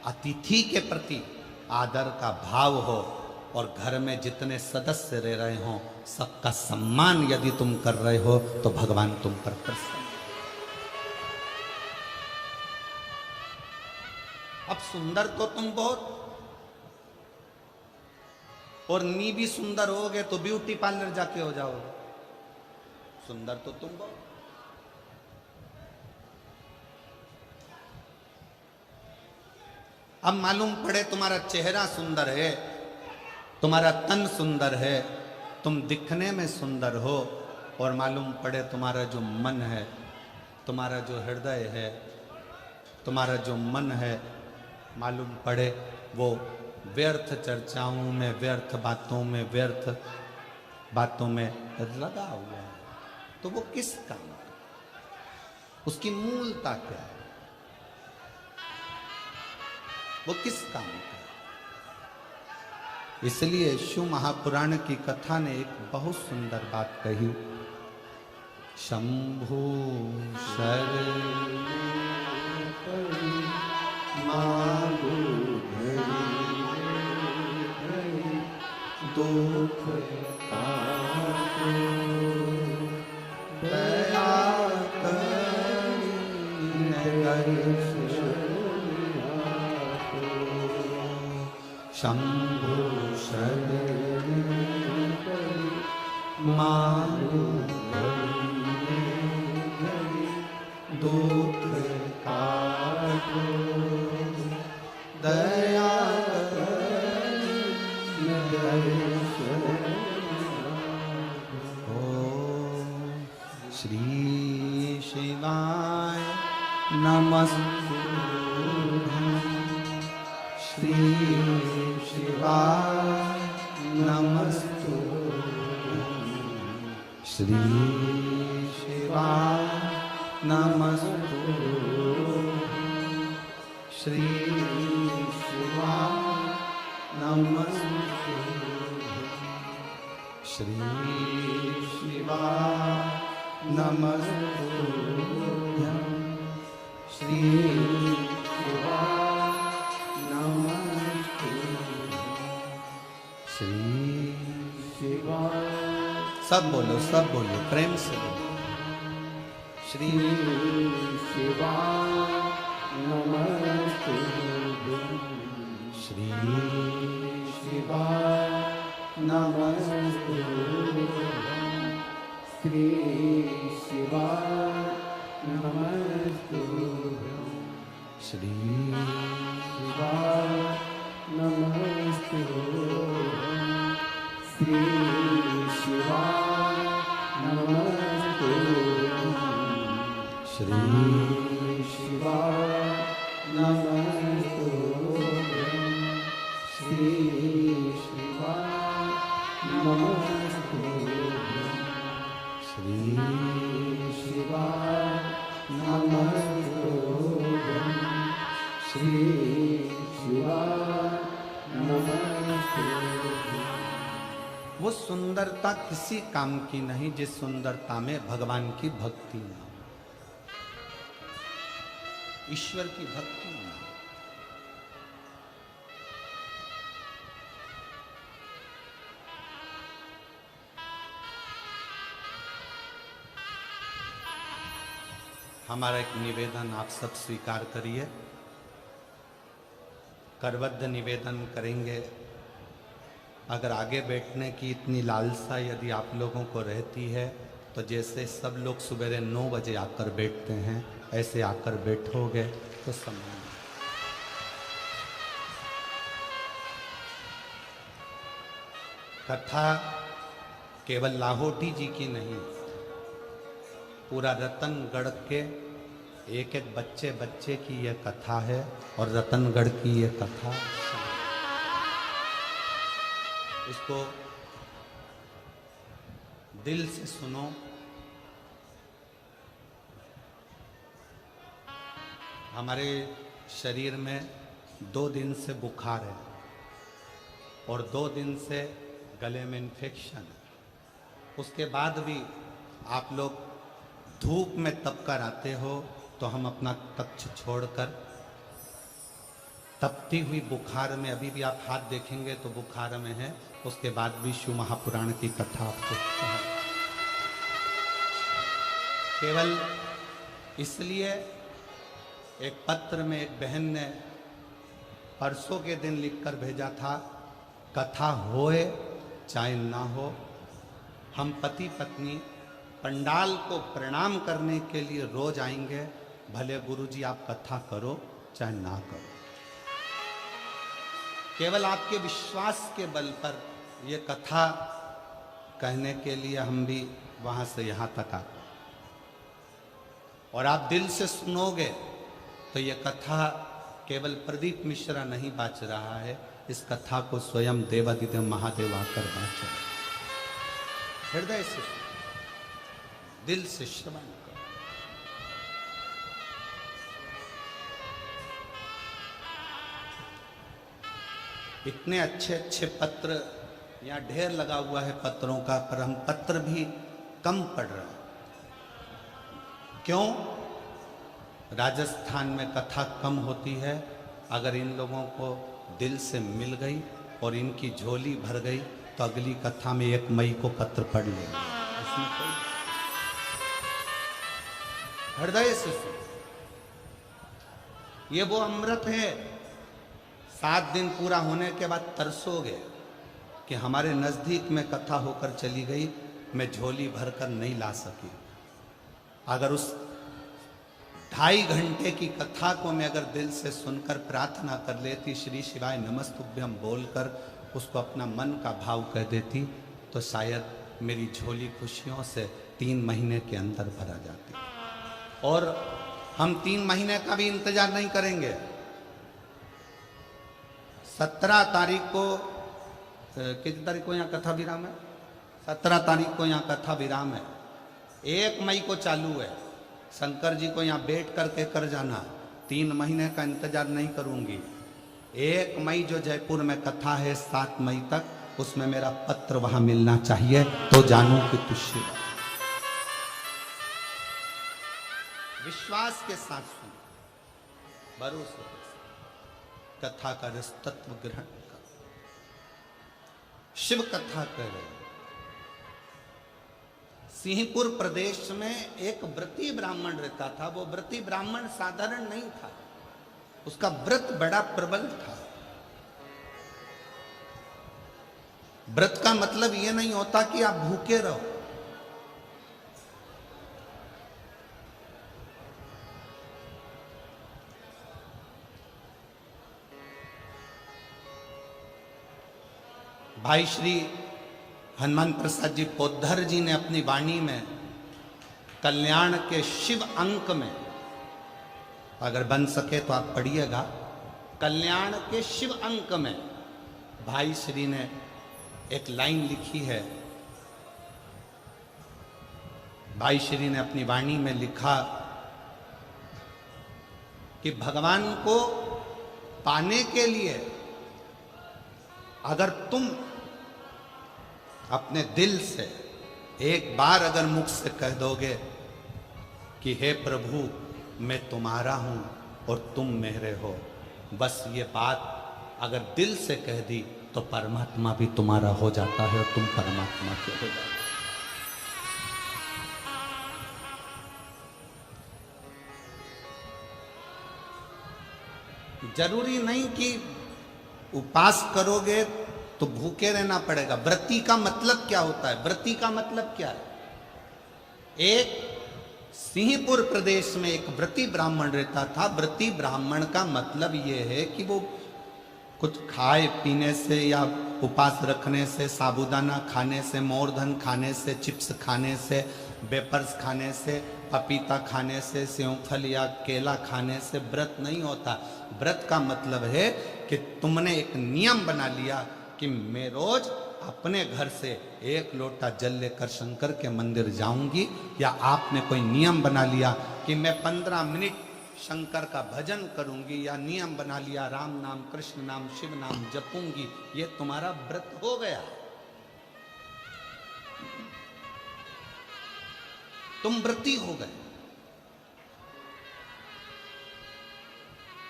अतिथि के प्रति आदर का भाव हो और घर में जितने सदस्य रह रहे हो सबका सम्मान यदि तुम कर रहे हो तो भगवान तुम पर प्रसन्न। अब सुंदर तो तुम बहुत, और नी भी सुंदर होगे तो ब्यूटी पार्लर जाके हो जाओगे। सुंदर तो तुम बहुत, अब मालूम पड़े तुम्हारा चेहरा सुंदर है, तुम्हारा तन सुंदर है, तुम दिखने में सुंदर हो, और मालूम पड़े तुम्हारा जो मन है, तुम्हारा जो हृदय है, तुम्हारा जो मन है, मालूम पड़े वो व्यर्थ चर्चाओं में, व्यर्थ बातों में, व्यर्थ बातों में लगा हुआ है, तो वो किस काम का? उसकी मूलता क्या है? वो किस काम का? इसलिए शिव महापुराण की कथा ने एक बहुत सुंदर बात कही, शंभु शरण मांगू दुख काटो, दया शंभु शरण मांगू दुख काटो, दया श्री शिवाय नमस्तुभ्यं, श्री शिवाय नमस्तुभ्यं, श्री शिवाय नमस्तुभ्यं, श्री शिवाय नमस्तुभ्यं, श्री शिवाय नमस्तुभ्यं, श्री शिवाय नमस्तुभ्यं, श्री शिवाय। सब बोलो, सब बोलो, प्रेम से बोलो, श्री शिवाय नमस्तुभ्यं, श्री श्री शिवाय नमस्ते श्री शिवाय नमस्ते श्री शिवाय नमस्ते श्री शिवाय नमस्ते श्री शिवाय नमस्ते श्री शिवाय नमस्ते। वो सुंदरता किसी काम की नहीं जिस सुंदरता में भगवान की भक्ति ना हो, ईश्वर की भक्ति ना हो। हमारा एक निवेदन आप सब स्वीकार करिए, करबद्ध निवेदन करेंगे। अगर आगे बैठने की इतनी लालसा यदि आप लोगों को रहती है तो जैसे सब लोग सवेरे 9 बजे आकर बैठते हैं ऐसे आकर बैठोगे तो समय कथा केवल लाहौटी जी की नहीं, पूरा रतनगढ़ के एक एक बच्चे बच्चे की यह कथा है और रतनगढ़ की यह कथा। इसको दिल से सुनो। हमारे शरीर में 2 दिन से बुखार है और 2 दिन से गले में इन्फेक्शन है। उसके बाद भी आप लोग धूप में तप कर आते हो तो हम अपना कक्ष छोड़कर तपती हुई बुखार में, अभी भी आप हाथ देखेंगे तो बुखार में है, उसके बाद भी शिव महापुराण की कथा आपको केवल इसलिए। एक पत्र में एक बहन ने परसों के दिन लिखकर भेजा था, कथा होए चाहे ना हो, हम पति पत्नी पंडाल को प्रणाम करने के लिए रोज आएंगे, भले गुरुजी आप कथा करो चाहे ना करो। केवल आपके विश्वास के बल पर यह कथा कहने के लिए हम भी वहां से यहां तक आते, और आप दिल से सुनोगे तो यह कथा केवल प्रदीप मिश्रा नहीं बाच रहा है, इस कथा को स्वयं देवादिदेव महादेव आकर बाच रहे। हृदय से दिल से श्रवण करो। इतने अच्छे अच्छे पत्र यहाँ ढेर लगा हुआ है पत्रों का, पर हम पत्र भी कम पढ़ रहे हैं। क्यों? राजस्थान में कथा कम होती है। अगर इन लोगों को दिल से मिल गई और इनकी झोली भर गई तो अगली कथा में 1 मई को पत्र पढ़ लेंगे। इसमें कोई हृदय से सुन। ये वो अमृत है, 7 दिन पूरा होने के बाद तरसोगे कि हमारे नजदीक में कथा होकर चली गई, मैं झोली भरकर नहीं ला सकी। अगर उस 2.5 घंटे की कथा को मैं अगर दिल से सुनकर प्रार्थना कर लेती, श्री शिवाय नमस्तुभ्यम बोलकर उसको अपना मन का भाव कह देती, तो शायद मेरी झोली खुशियों से 3 महीने के अंदर भरा जाती। और हम 3 महीने का भी इंतजार नहीं करेंगे। 17 तारीख को, कितनी तारीख को यहाँ कथा विराम है? 17 तारीख को यहाँ कथा विराम है। 1 मई को चालू है। शंकर जी को यहाँ बैठ करके कर जाना, 3 महीने का इंतजार नहीं करूंगी। 1 मई जो जयपुर में कथा है 7 मई तक, उसमें मेरा पत्र वहां मिलना चाहिए, तो जानू कि तुझसे विश्वास के साथ सुन, भरोसे कथा का रस तत्व ग्रहण कर। शिव कथा कर रहे। सिंहपुर प्रदेश में एक व्रती ब्राह्मण रहता था। वो व्रती ब्राह्मण साधारण नहीं था, उसका व्रत बड़ा प्रबल था। व्रत का मतलब यह नहीं होता कि आप भूखे रहो। भाई श्री हनुमान प्रसाद जी पोद्धर जी ने अपनी वाणी में कल्याण के शिव अंक में, अगर बन सके तो आप पढ़िएगा, कल्याण के शिव अंक में भाई श्री ने एक लाइन लिखी है। भाई श्री ने अपनी वाणी में लिखा कि भगवान को पाने के लिए अगर तुम अपने दिल से एक बार अगर मुख से कह दोगे कि हे प्रभु मैं तुम्हारा हूं और तुम मेरे हो, बस ये बात अगर दिल से कह दी तो परमात्मा भी तुम्हारा हो जाता है और तुम परमात्मा के हो जाते हो। जरूरी नहीं कि उपास करोगे तो भूखे रहना पड़ेगा। व्रती का मतलब क्या होता है? व्रती का मतलब क्या है? एक सिंहपुर प्रदेश में एक व्रती ब्राह्मण रहता था। व्रती ब्राह्मण का मतलब यह है कि वो कुछ खाए पीने से या उपास रखने से, साबूदाना खाने से, मोरधन खाने से, चिप्स खाने से, वेपर्स खाने से, पपीता खाने से, सेवफल या केला खाने से व्रत नहीं होता। व्रत का मतलब है कि तुमने एक नियम बना लिया कि मैं रोज अपने घर से एक लोटा जल लेकर शंकर के मंदिर जाऊंगी, या आपने कोई नियम बना लिया कि मैं 15 मिनट शंकर का भजन करूंगी, या नियम बना लिया राम नाम, कृष्ण नाम, शिव नाम जपूंगी, ये तुम्हारा व्रत हो गया। तुम व्रती हो गए।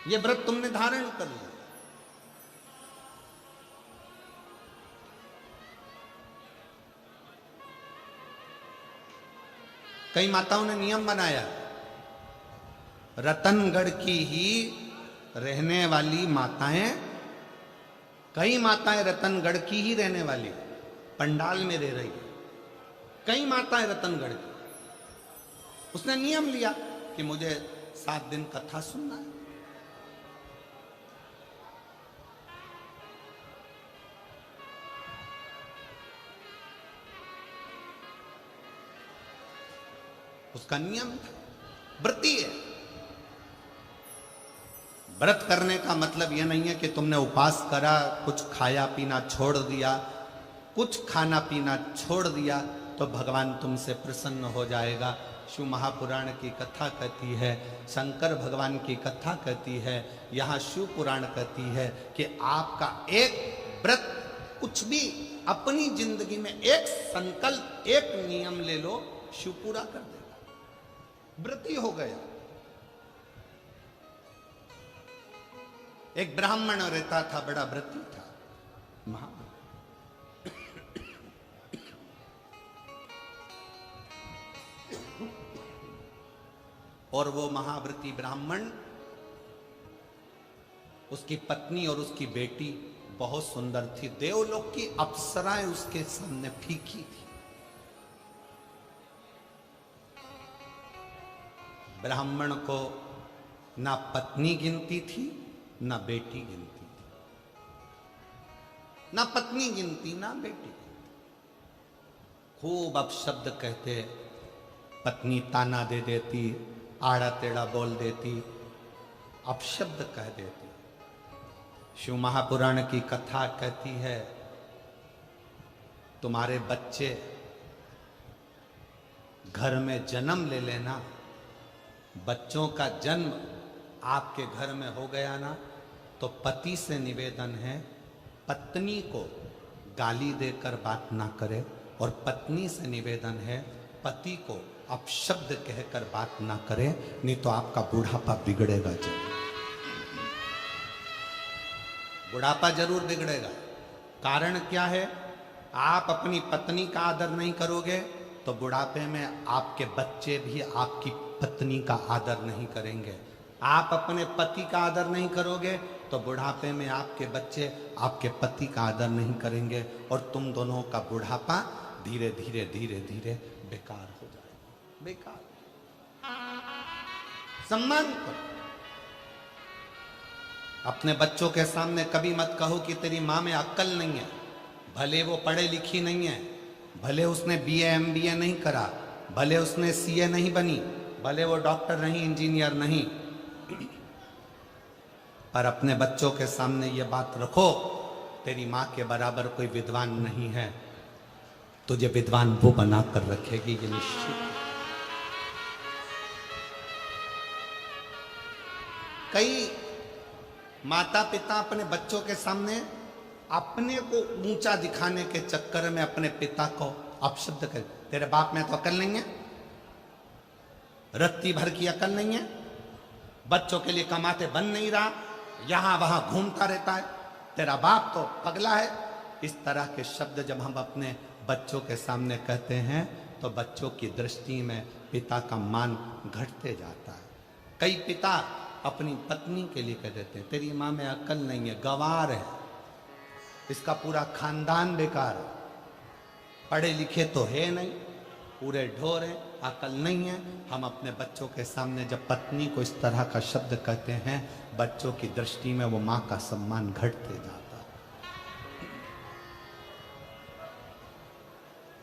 ये व्रत तुमने धारण कर लिया। कई माताओं ने नियम बनाया, रतनगढ़ की ही रहने वाली माताएं, कई माताएं रतनगढ़ की ही रहने वाली पंडाल में रह रही है, कई माताएं रतनगढ़ की। उसने नियम लिया कि मुझे 7 दिन कथा सुनना है। उसका नियम व्रती है। व्रत करने का मतलब यह नहीं है कि तुमने उपास करा, कुछ खाया पीना छोड़ दिया, कुछ खाना पीना छोड़ दिया तो भगवान तुमसे प्रसन्न हो जाएगा। शिव महापुराण की कथा कहती है, शंकर भगवान की कथा कहती है, यहाँ शिव पुराण कहती है कि आपका एक व्रत, कुछ भी अपनी जिंदगी में एक संकल्प, एक नियम ले लो, शिव पूरा कर देगा। व्रती हो गया। एक ब्राह्मण रहता था, बड़ा व्रती था, महा और वो महाव्रती ब्राह्मण, उसकी पत्नी और उसकी बेटी बहुत सुंदर थी। देवलोक की अप्सराएं उसके सामने फीकी थी। ब्राह्मण को ना पत्नी गिनती थी ना बेटी गिनती थी, ना पत्नी गिनती ना बेटी गिनती। खूब अपशब्द कहते, पत्नी ताना दे देती, आड़ा टेढ़ा बोल देती, अपशब्द कह देती। शिव महापुराण की कथा कहती है, तुम्हारे बच्चे घर में जन्म ले लेना, बच्चों का जन्म आपके घर में हो गया ना, तो पति से निवेदन है पत्नी को गाली देकर बात ना करे, और पत्नी से निवेदन है पति को अपशब्द कहकर बात ना करे, नहीं तो आपका बुढ़ापा बिगड़ेगा जरूर। बुढ़ापा जरूर बिगड़ेगा। कारण क्या है? आप अपनी पत्नी का आदर नहीं करोगे तो बुढ़ापे में आपके बच्चे भी आपकी पत्नी का आदर नहीं करेंगे। आप अपने पति का आदर नहीं करोगे तो बुढ़ापे में आपके बच्चे आपके पति का आदर नहीं करेंगे, और तुम दोनों का बुढ़ापा धीरे धीरे धीरे धीरे बेकार हो जाएगा। बेकार। सम्मान करो। अपने बच्चों के सामने कभी मत कहो कि तेरी मां में अक्ल नहीं है। भले वो पढ़े लिखी नहीं है, भले उसने बीए एमबीए नहीं करा, भले उसने सीए नहीं बनी, भले वो डॉक्टर नहीं, इंजीनियर नहीं, पर अपने बच्चों के सामने ये बात रखो, तेरी माँ के बराबर कोई विद्वान नहीं है, तुझे विद्वान वो बना कर रखेगी, ये निश्चित। कई माता पिता अपने बच्चों के सामने अपने को ऊंचा दिखाने के चक्कर में अपने पिता को अपशब्द कर, तेरे बाप में तो अकल नहीं है, रत्ती भर की अकल नहीं है, बच्चों के लिए कमाते बन नहीं रहा, यहां वहां घूमता रहता है, तेरा बाप तो पगला है। इस तरह के शब्द जब हम अपने बच्चों के सामने कहते हैं तो बच्चों की दृष्टि में पिता का मान घटते जाता है। कई पिता अपनी पत्नी के लिए कह देते हैं, तेरी माँ में अकल नहीं है, गंवार है, इसका पूरा खानदान बेकार है, पढ़े लिखे तो है नहीं, पूरे ढोर हैं, अकल नहीं है। हम अपने बच्चों के सामने जब पत्नी को इस तरह का शब्द कहते हैं, बच्चों की दृष्टि में वो माँ का सम्मान घटते जाता है।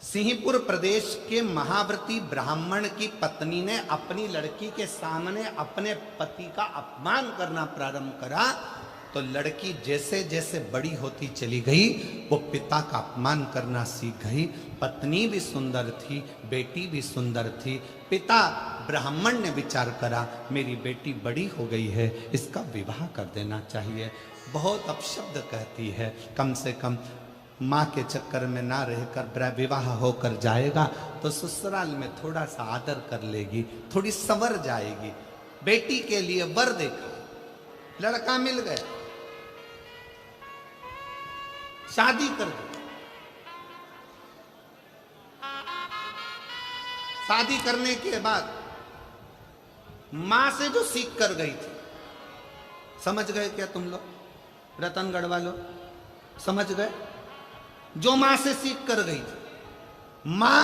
सिंहपुर प्रदेश के महाव्रती ब्राह्मण की पत्नी ने अपनी लड़की के सामने अपने पति का अपमान करना प्रारंभ करा, तो लड़की जैसे जैसे बड़ी होती चली गई वो पिता का अपमान करना सीख गई। पत्नी भी सुंदर थी, बेटी भी सुंदर थी। पिता ब्राह्मण ने विचार करा, मेरी बेटी बड़ी हो गई है, इसका विवाह कर देना चाहिए। बहुत अपशब्द कहती है, कम से कम माँ के चक्कर में ना रहकर विवाह होकर जाएगा तो ससुराल में थोड़ा सा आदर कर लेगी, थोड़ी संवर जाएगी। बेटी के लिए वर देखा, लड़का मिल गया, शादी कर दी। शादी करने के बाद मां से जो सीख कर गई थी, समझ गए क्या तुम लोग, रतनगढ़ वालों समझ गए? जो मां से सीख कर गई थी, मां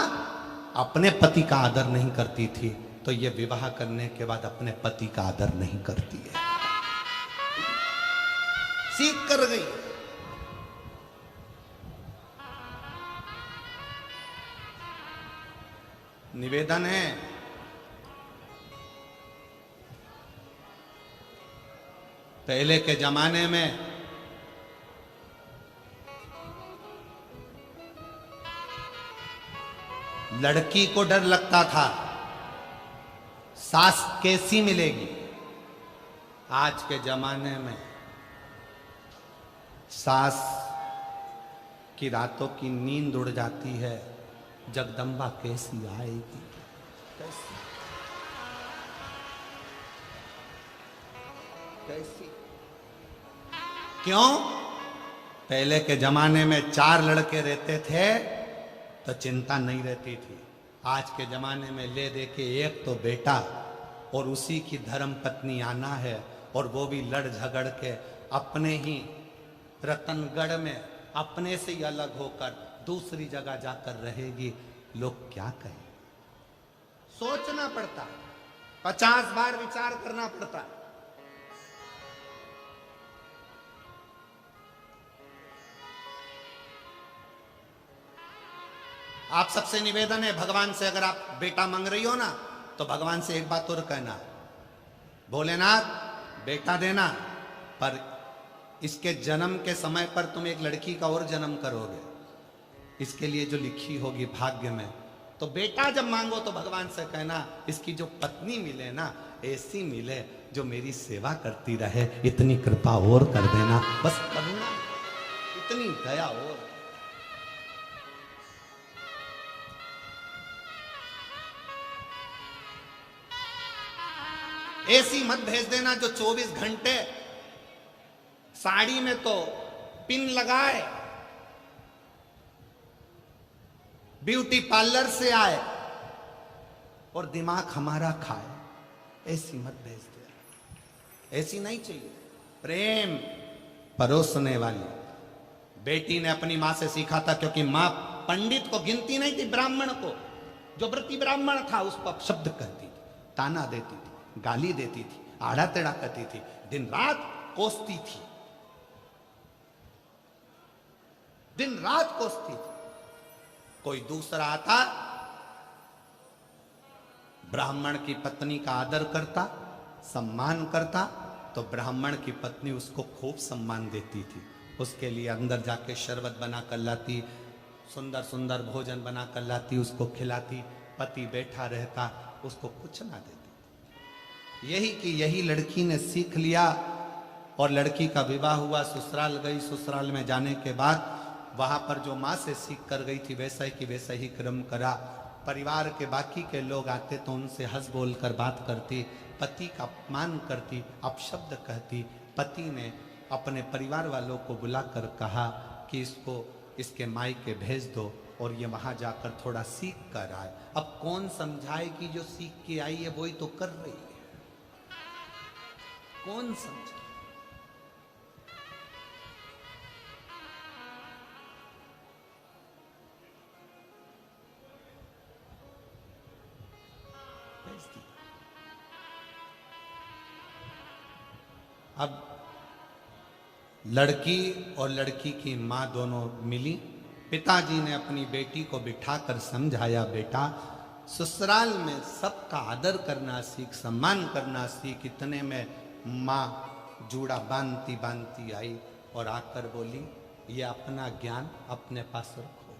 अपने पति का आदर नहीं करती थी, तो ये विवाह करने के बाद अपने पति का आदर नहीं करती है, सीख कर गई। निवेदन है, पहले के जमाने में लड़की को डर लगता था सास कैसी मिलेगी। आज के जमाने में सास की रातों की नींद उड़ जाती है, जगदम्बा कैसी आएगी, कैसी। क्यों? पहले के जमाने में 4 लड़के रहते थे तो चिंता नहीं रहती थी। आज के जमाने में ले दे के एक तो बेटा और उसी की धर्म पत्नी आना है, और वो भी लड़ झगड़ के अपने ही रतनगढ़ में अपने से ही अलग होकर दूसरी जगह जाकर रहेगी। लोग क्या कहें? सोचना पड़ता, 50 बार विचार करना पड़ता। आप सबसे निवेदन है, भगवान से अगर आप बेटा मांग रही हो ना, तो भगवान से एक बात और कहना, भोलेनाथ बेटा देना, पर इसके जन्म के समय पर तुम एक लड़की का और जन्म करोगे, इसके लिए जो लिखी होगी भाग्य में। तो बेटा जब मांगो तो भगवान से कहना, इसकी जो पत्नी मिले ना, ऐसी मिले जो मेरी सेवा करती रहे, इतनी कृपा और कर देना, बस करुणा, इतनी दया और। ऐसी मत भेज देना जो 24 घंटे साड़ी में तो पिन लगाए, ब्यूटी पार्लर से आए और दिमाग हमारा खाए। ऐसी मत भेज दे, ऐसी नहीं चाहिए। प्रेम परोसने वाली बेटी ने अपनी मां से सीखा था, क्योंकि मां पंडित को गिनती नहीं थी, ब्राह्मण को, जो व्रती ब्राह्मण था उस पर शब्द कहती थी, ताना देती थी, गाली देती थी, आड़ा टेढ़ा करती थी, दिन रात कोसती थी। दिन रात कोसती थी। कोई दूसरा आता, ब्राह्मण की पत्नी का आदर करता, सम्मान करता, तो ब्राह्मण की पत्नी उसको खूब सम्मान देती थी। उसके लिए अंदर जाके शरबत बना कर लाती, सुंदर सुंदर भोजन बना कर लाती, उसको खिलाती। पति बैठा रहता, उसको कुछ ना देती। यही लड़की ने सीख लिया और लड़की का विवाह हुआ, ससुराल गई। ससुराल में जाने के बाद वहां पर जो माँ से सीख कर गई थी वैसा ही कि वैसा ही क्रम करा। परिवार के बाकी के लोग आते तो उनसे हंस बोल कर बात करती, पति का अपमान करती, अपशब्द कहती। पति ने अपने परिवार वालों को बुलाकर कहा कि इसको इसके मायके भेज दो और ये वहां जाकर थोड़ा सीख कर आए। अब कौन समझाए कि जो सीख के आई है वही तो कर रही है, कौन समझाए? अब लड़की और लड़की की माँ दोनों मिली। पिताजी ने अपनी बेटी को बिठाकर समझाया, बेटा ससुराल में सबका आदर करना सीख, सम्मान करना सीख। इतने में माँ जूड़ा बांधती बांधती आई और आकर बोली, ये अपना ज्ञान अपने पास रखो।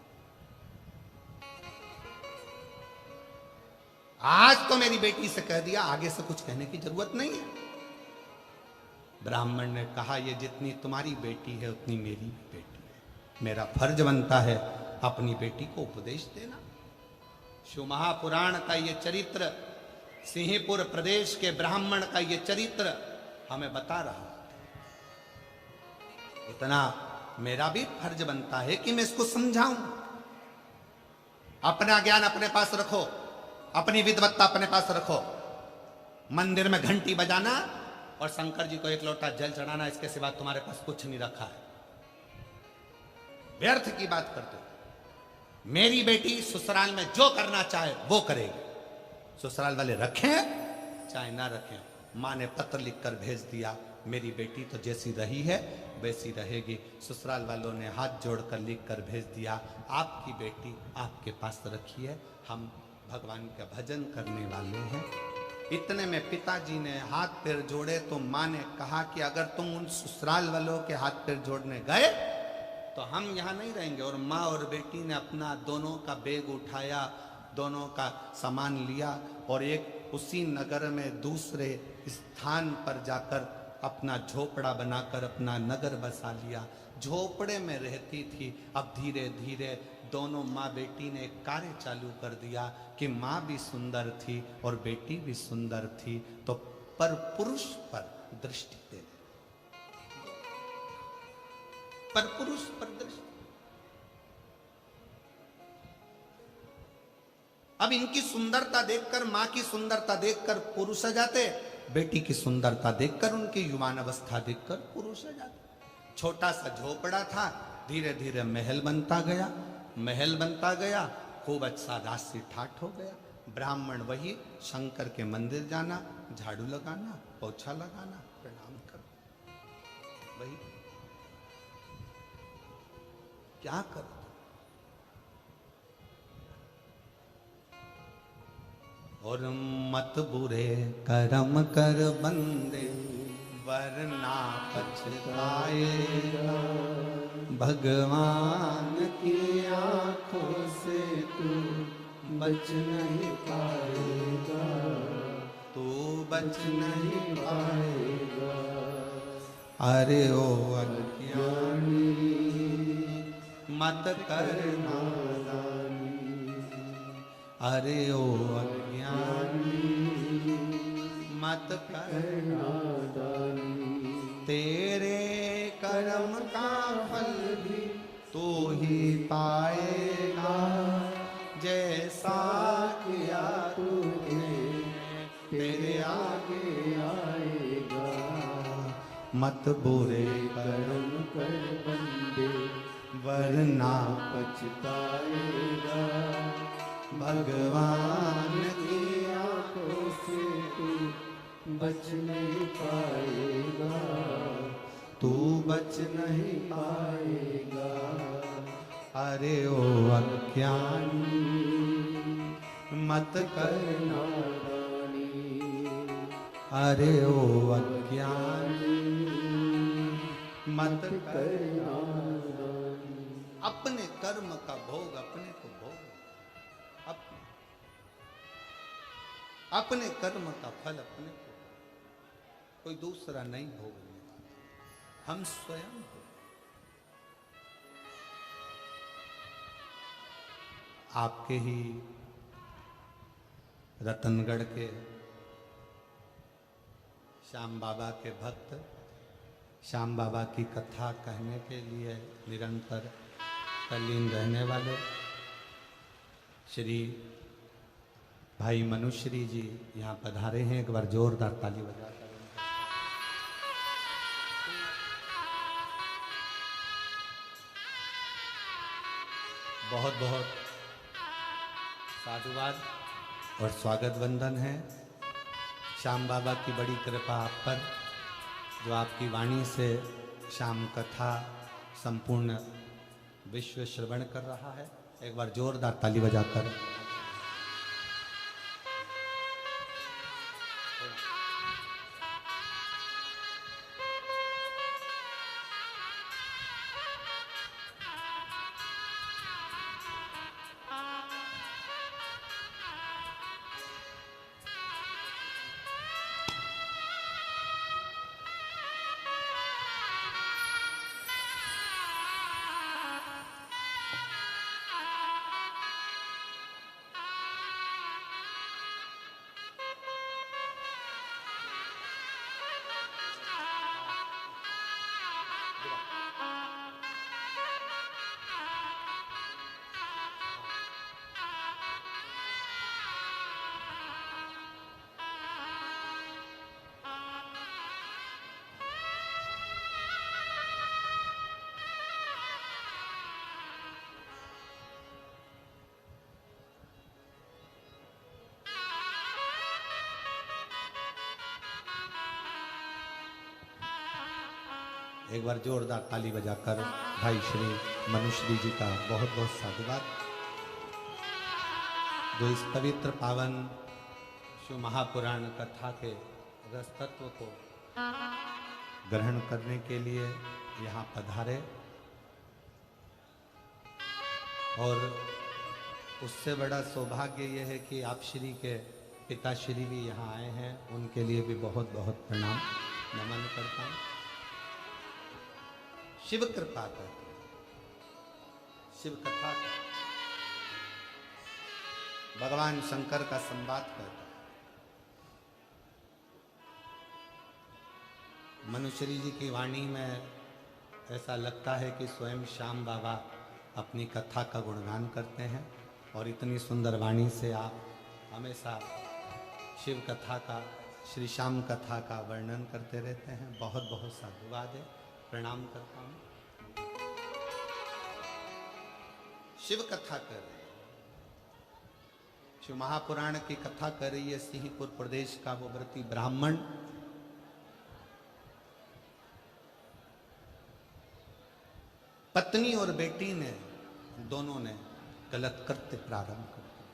आज तो मेरी बेटी से कह दिया, आगे से कुछ कहने की जरूरत नहीं है। ब्राह्मण ने कहा, ये जितनी तुम्हारी बेटी है उतनी मेरी भी बेटी है। मेरा फर्ज बनता है अपनी बेटी को उपदेश देना। शिव महापुराण का ये चरित्र, सिंहपुर प्रदेश के ब्राह्मण का ये चरित्र हमें बता रहा। इतना मेरा भी फर्ज बनता है कि मैं इसको समझाऊं। अपना ज्ञान अपने पास रखो, अपनी विद्वत्ता अपने पास रखो। मंदिर में घंटी बजाना और शंकर जी को एक लोटा जल चढ़ाना, इसके सिवा तुम्हारे पास कुछ नहीं रखा है। व्यर्थ की बात करते हो। मेरी बेटी ससुराल में जो करना चाहे वो करेगी। ससुराल वाले रखें चाहे ना रखें। माँ ने पत्र लिखकर भेज दिया, मेरी बेटी तो जैसी रही है वैसी रहेगी। ससुराल वालों ने हाथ जोड़कर लिखकर भेज दिया, आपकी बेटी आपके पास रखिए, हम भगवान का भजन करने वाले हैं। इतने में पिताजी ने हाथ पैर जोड़े तो माँ ने कहा कि अगर तुम उन ससुराल वालों के हाथ पैर जोड़ने गए तो हम यहाँ नहीं रहेंगे। और माँ और बेटी ने अपना दोनों का बैग उठाया, दोनों का सामान लिया और एक उसी नगर में दूसरे स्थान पर जाकर अपना झोपड़ा बनाकर अपना नगर बसा लिया। झोपड़े में रहती थी। अब धीरे धीरे दोनों माँ बेटी ने एक कार्य चालू कर दिया कि माँ भी सुंदर थी और बेटी भी सुंदर थी, तो पर पुरुष पर दृष्टि दे, पर पुरुष पर दृष्टि। अब इनकी सुंदरता देखकर, माँ की सुंदरता देखकर पुरुष आ जाते, बेटी की सुंदरता देखकर, उनकी युवान अवस्था देखकर पुरुष आ जाते। छोटा सा झोपड़ा था, धीरे धीरे महल बनता गया, महल बनता गया, खूब अच्छा राशि ठाठ हो गया। ब्राह्मण वही शंकर के मंदिर जाना, झाड़ू लगाना, पोछा लगाना, प्रणाम करना, वही क्या करो। और मत बुरे कर्म कर बंदे वरना पछताएगा, भगवान की आंखों से तू बच नहीं पाएगा, तू बच नहीं पाएगा। अरे ओ अज्ञानी मत कर नादानी, अरे ओ अज्ञानी मत कर नादानी। तेरे कर्म का फल भी तू ही पाएगा, जैसा किया तूने तेरे आगे आएगा। मत बुरे कर्म कर बंदे वरना पछताएगा, भगवान की आंखों से तू बच नहीं पाएगा, तू बच नहीं पाएगा। अरे ओ अज्ञानी मत करना, अरे ओ अज्ञानी मत करना, अपने कर्म का भोग अपने को भोग, अपने कर्म का फल अपने को, कोई दूसरा नहीं भोगने वाला, हम स्वयं हो। आपके ही रतनगढ़ के श्याम बाबा के भक्त श्याम बाबा की कथा कहने के लिए निरंतर तल्लीन रहने वाले श्री भाई मनुश्री जी यहाँ पधारे हैं। एक बार जोरदार ताली बजाकर बहुत बहुत साधुवाद और स्वागत वंदन है। श्याम बाबा की बड़ी कृपा आप पर, जो आपकी वाणी से श्याम कथा संपूर्ण विश्व श्रवण कर रहा है। एक बार जोरदार ताली बजाकर एक बार जोरदार ताली बजाकर भाई श्री मनुश्री जी का बहुत बहुत साधुवाद, जो इस पवित्र पावन शिव महापुराण कथा के रस तत्व को ग्रहण करने के लिए यहाँ पधारे। और उससे बड़ा सौभाग्य यह है कि आप श्री के पिताश्री भी यहाँ आए हैं, उनके लिए भी बहुत बहुत प्रणाम नमन करता हूँ। शिव कृपा कर, शिव कथा कर, भगवान शंकर का संवाद करता है। मनुश्री जी की वाणी में ऐसा लगता है कि स्वयं श्याम बाबा अपनी कथा का गुणगान करते हैं, और इतनी सुंदर वाणी से आप हमेशा शिव कथा का, श्री श्याम कथा का वर्णन करते रहते हैं। बहुत बहुत साधुवाद है, प्रणाम करता हूं। शिव कथा कर रही, शिव महापुराण की कथा कर रही है सिंहपुर प्रदेश का वो व्रती ब्राह्मण। पत्नी और बेटी ने, दोनों ने गलत कृत्य प्रारंभ कर दिया,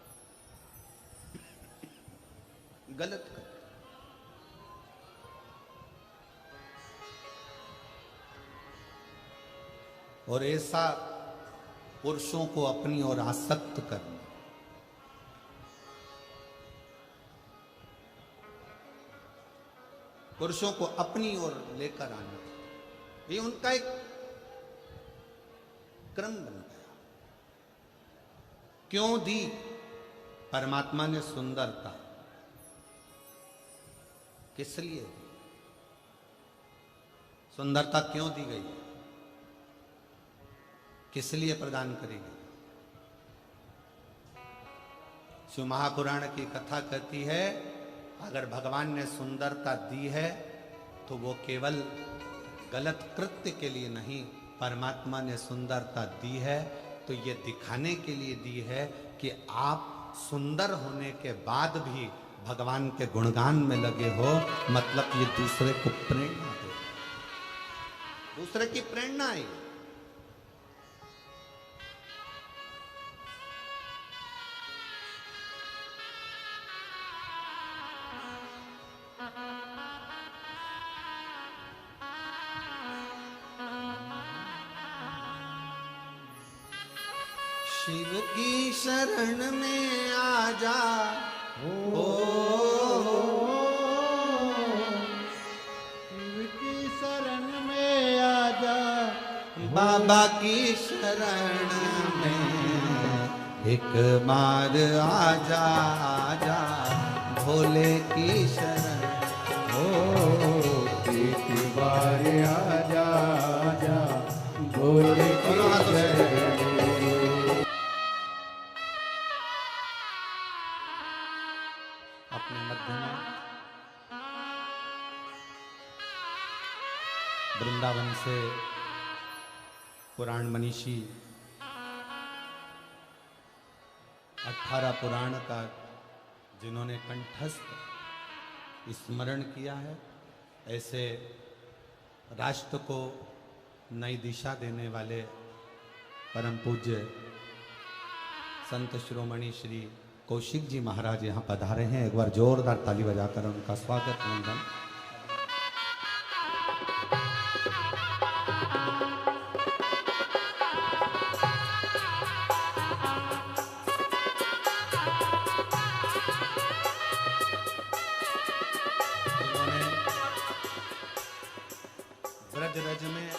गलत कृत्य। और ऐसा पुरुषों को अपनी ओर आसक्त करना, पुरुषों को अपनी ओर लेकर आना, ये उनका एक क्रम बन गया। क्यों दी परमात्मा ने सुंदरता? किस लिए दी? सुंदरता क्यों दी गई? किस लिए प्रदान करेगी? शिव महापुराण की कथा कहती है, अगर भगवान ने सुंदरता दी है तो वो केवल गलत कृत्य के लिए नहीं, परमात्मा ने सुंदरता दी है तो ये दिखाने के लिए दी है कि आप सुंदर होने के बाद भी भगवान के गुणगान में लगे हो। मतलब ये दूसरे को प्रेरणा दे, दूसरे की प्रेरणा है। शिव की शरण में आजा ओ शिव की शरण में आजा, बाबा की शरण में एक बार आजा आजा भोले की शरण ओ एक बार आजा आजा भोले की शरण में। अपने मध्य में वृंदावन से पुराण मनीषी 18 पुराण का जिन्होंने कंठस्थ स्मरण किया है, ऐसे राष्ट्र को नई दिशा देने वाले परम पूज्य संत शिरोमणि श्री कौशिक जी महाराज यहाँ पधारे हैं। एक बार जोरदार ताली बजाकर उनका स्वागत वंदन। ब्रज रज में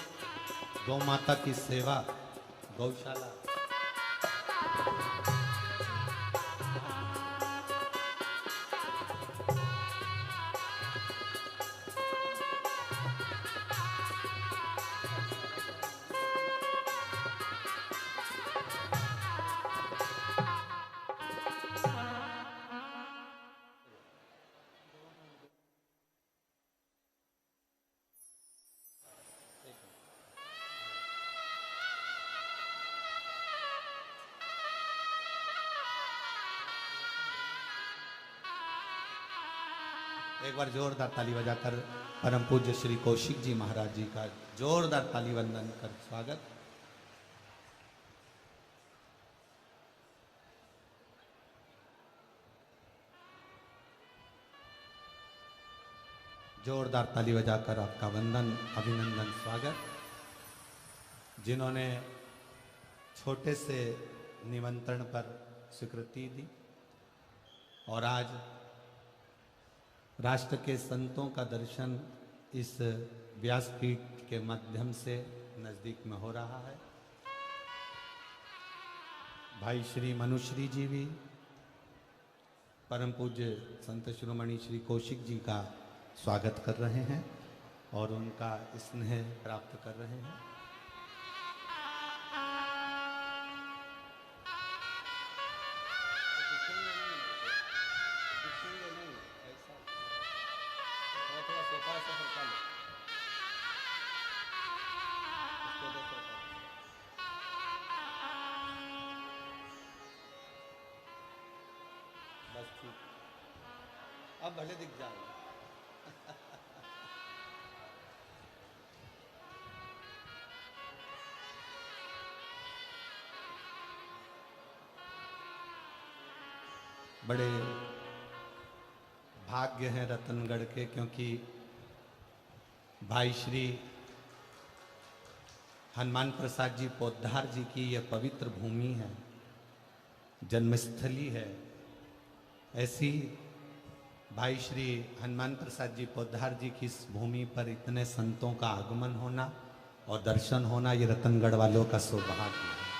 गौ माता की सेवा, गौशाला एक बार जोरदार ताली बजाकर परम पूज्य श्री कौशिक जी महाराज जी का जोरदार ताली वंदन कर स्वागत। जोरदार ताली बजाकर आपका वंदन अभिनंदन स्वागत। जिन्होंने छोटे से निमंत्रण पर स्वीकृति दी और आज राष्ट्र के संतों का दर्शन इस व्यासपीठ के माध्यम से नजदीक में हो रहा है। भाई श्री मनुश्री जी भी परम पूज्य संत शिरोमणि श्री कौशिक जी का स्वागत कर रहे हैं और उनका स्नेह प्राप्त कर रहे हैं। बस ठीक, अब भले दिख जाएगा। बड़े भाग्य हैं रतनगढ़ के, क्योंकि भाई श्री हनुमान प्रसाद जी पोद्दार जी की यह पवित्र भूमि है, जन्मस्थली है। ऐसी भाई श्री हनुमान प्रसाद जी पोद्दार जी की इस भूमि पर इतने संतों का आगमन होना और दर्शन होना, ये रतनगढ़ वालों का सौभाग्य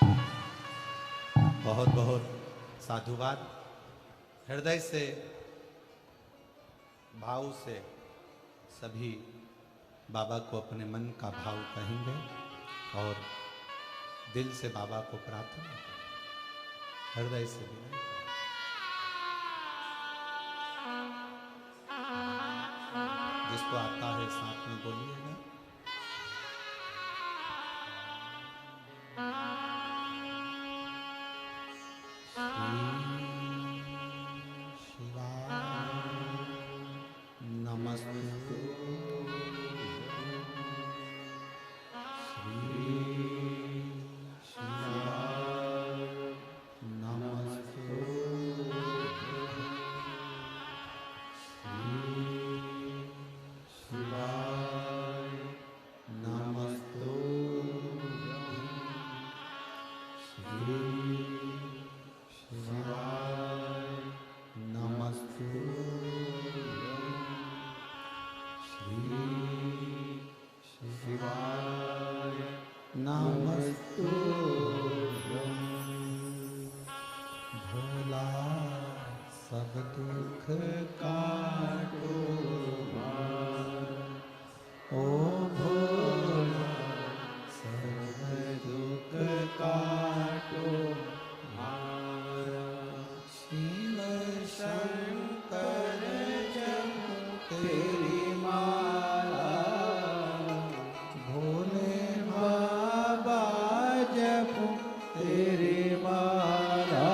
है। बहुत बहुत साधुवाद। हृदय से भाव से सभी बाबा को अपने मन का भाव कहेंगे और दिल से बाबा को प्रार्थना करें, हृदय से भी। जिसको आता है साथ में बोलिएगा। नमस्ते शिवाय नमस्तुभ्यं। भोला सब दुख काटो ओ भोला सब दुख काटो शिव शंकर जपो तेरी माला भोले बाबा जपो तेरी माला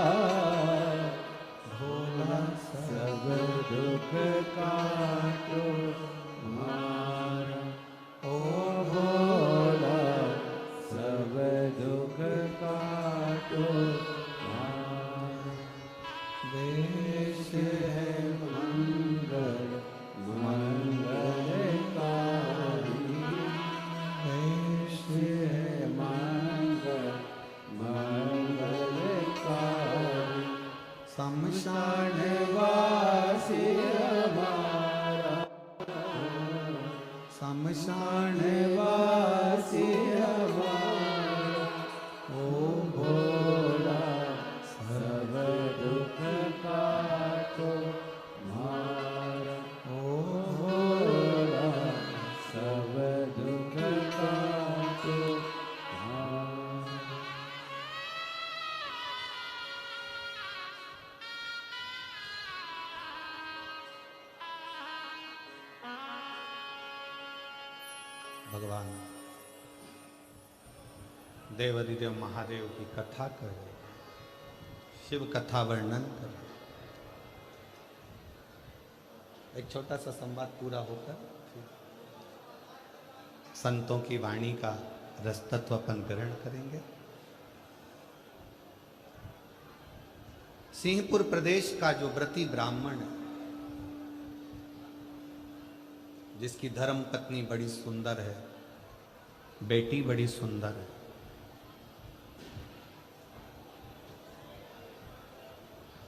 भोला सब दुख काटो ओ भोला सब दुख काटो देश है मंगल मंगलकारी देश है मंगल मंगलकारी शमशान वासी हमारा शमशान वासी हमारा ओ भोला सब दुख काटो मारा ओ भोला सब दुख काटो मारा। भगवान देवाधिदेव महादेव की कथा कर रहे, शिव कथा वर्णन कर रहे। एक छोटा सा संवाद पूरा होकर फिर संतों की वाणी का रसतत्व अपन ग्रहण करेंगे। सिंहपुर प्रदेश का जो व्रती ब्राह्मण है, जिसकी धर्म पत्नी बड़ी सुंदर है, बेटी बड़ी सुंदर है,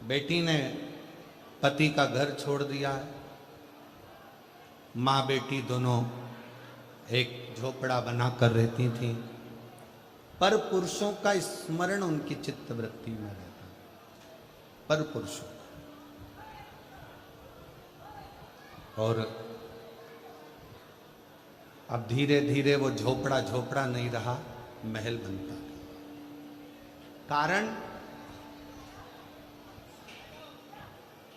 बेटी ने पति का घर छोड़ दिया है। माँ बेटी दोनों एक झोपड़ा बनाकर रहती थीं, पर पुरुषों का स्मरण उनकी चित्तवृत्ति में रहता, पर पुरुषों। और अब धीरे धीरे वो झोपड़ा झोपड़ा नहीं रहा, महल बनता गया। कारण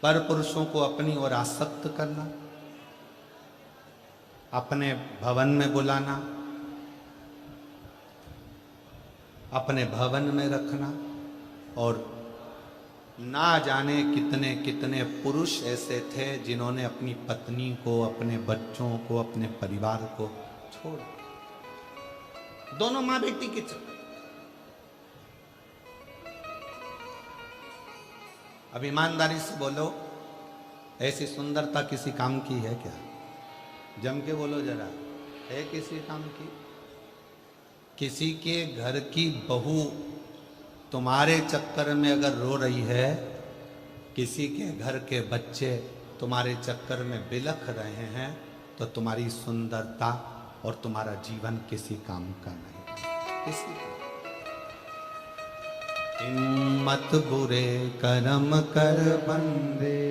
पर पुरुषों को अपनी ओर आसक्त करना, अपने भवन में बुलाना, अपने भवन में रखना, और ना जाने कितने कितने पुरुष ऐसे थे जिन्होंने अपनी पत्नी को, अपने बच्चों को, अपने परिवार को छोड़, दोनों मां बेटी के चक्कर। अब ईमानदारी से बोलो, ऐसी सुंदरता किसी काम की है क्या? जम के बोलो जरा, है किसी काम की? किसी के घर की बहू तुम्हारे चक्कर में अगर रो रही है, किसी के घर के बच्चे तुम्हारे चक्कर में बिलख रहे हैं, तो तुम्हारी सुंदरता और तुम्हारा जीवन किसी काम का नहीं, किसी का। हिम्मत बुरे कर्म कर बंदे,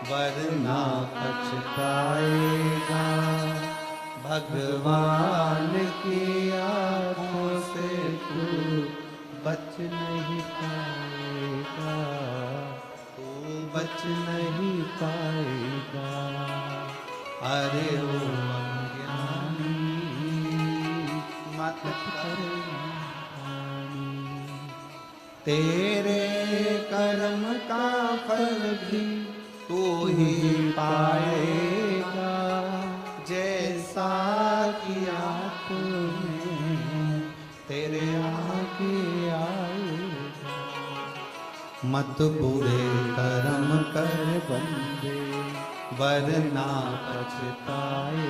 वरना पछताएगा, भगवान की आंखों से तू बच नहीं पाएगा, तू बच नहीं पाएगा। अरे ओ अज्ञानी मत कर, तेरे कर्म का फल भी तू ही पाएगा, जैसा किया तूने तेरे आगे आएगा। मत बुरे कर्म कर बंदे, वरना पछताएगा,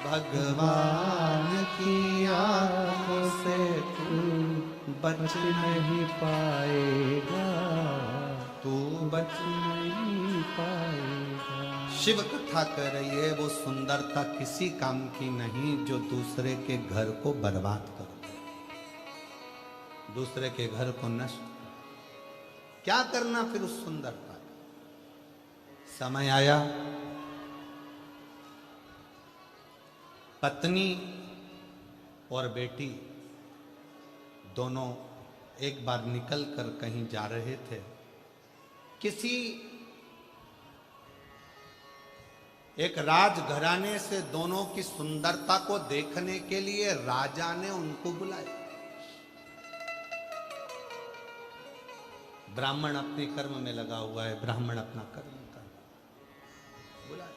भगवान की आंखों से तू बच नहीं पाएगा, तू बच नहीं पाएगा। शिव कथा कह रही है वो सुंदरता किसी काम की नहीं जो दूसरे के घर को बर्बाद कर दे, दूसरे के घर को नष्ट। क्या करना फिर उस सुंदरता का? समय आया, पत्नी और बेटी दोनों एक बार निकल कर कहीं जा रहे थे। किसी एक राजघराने से दोनों की सुंदरता को देखने के लिए राजा ने उनको बुलाया। ब्राह्मण अपने कर्म में लगा हुआ है, ब्राह्मण अपना कर्म कर बुलाया।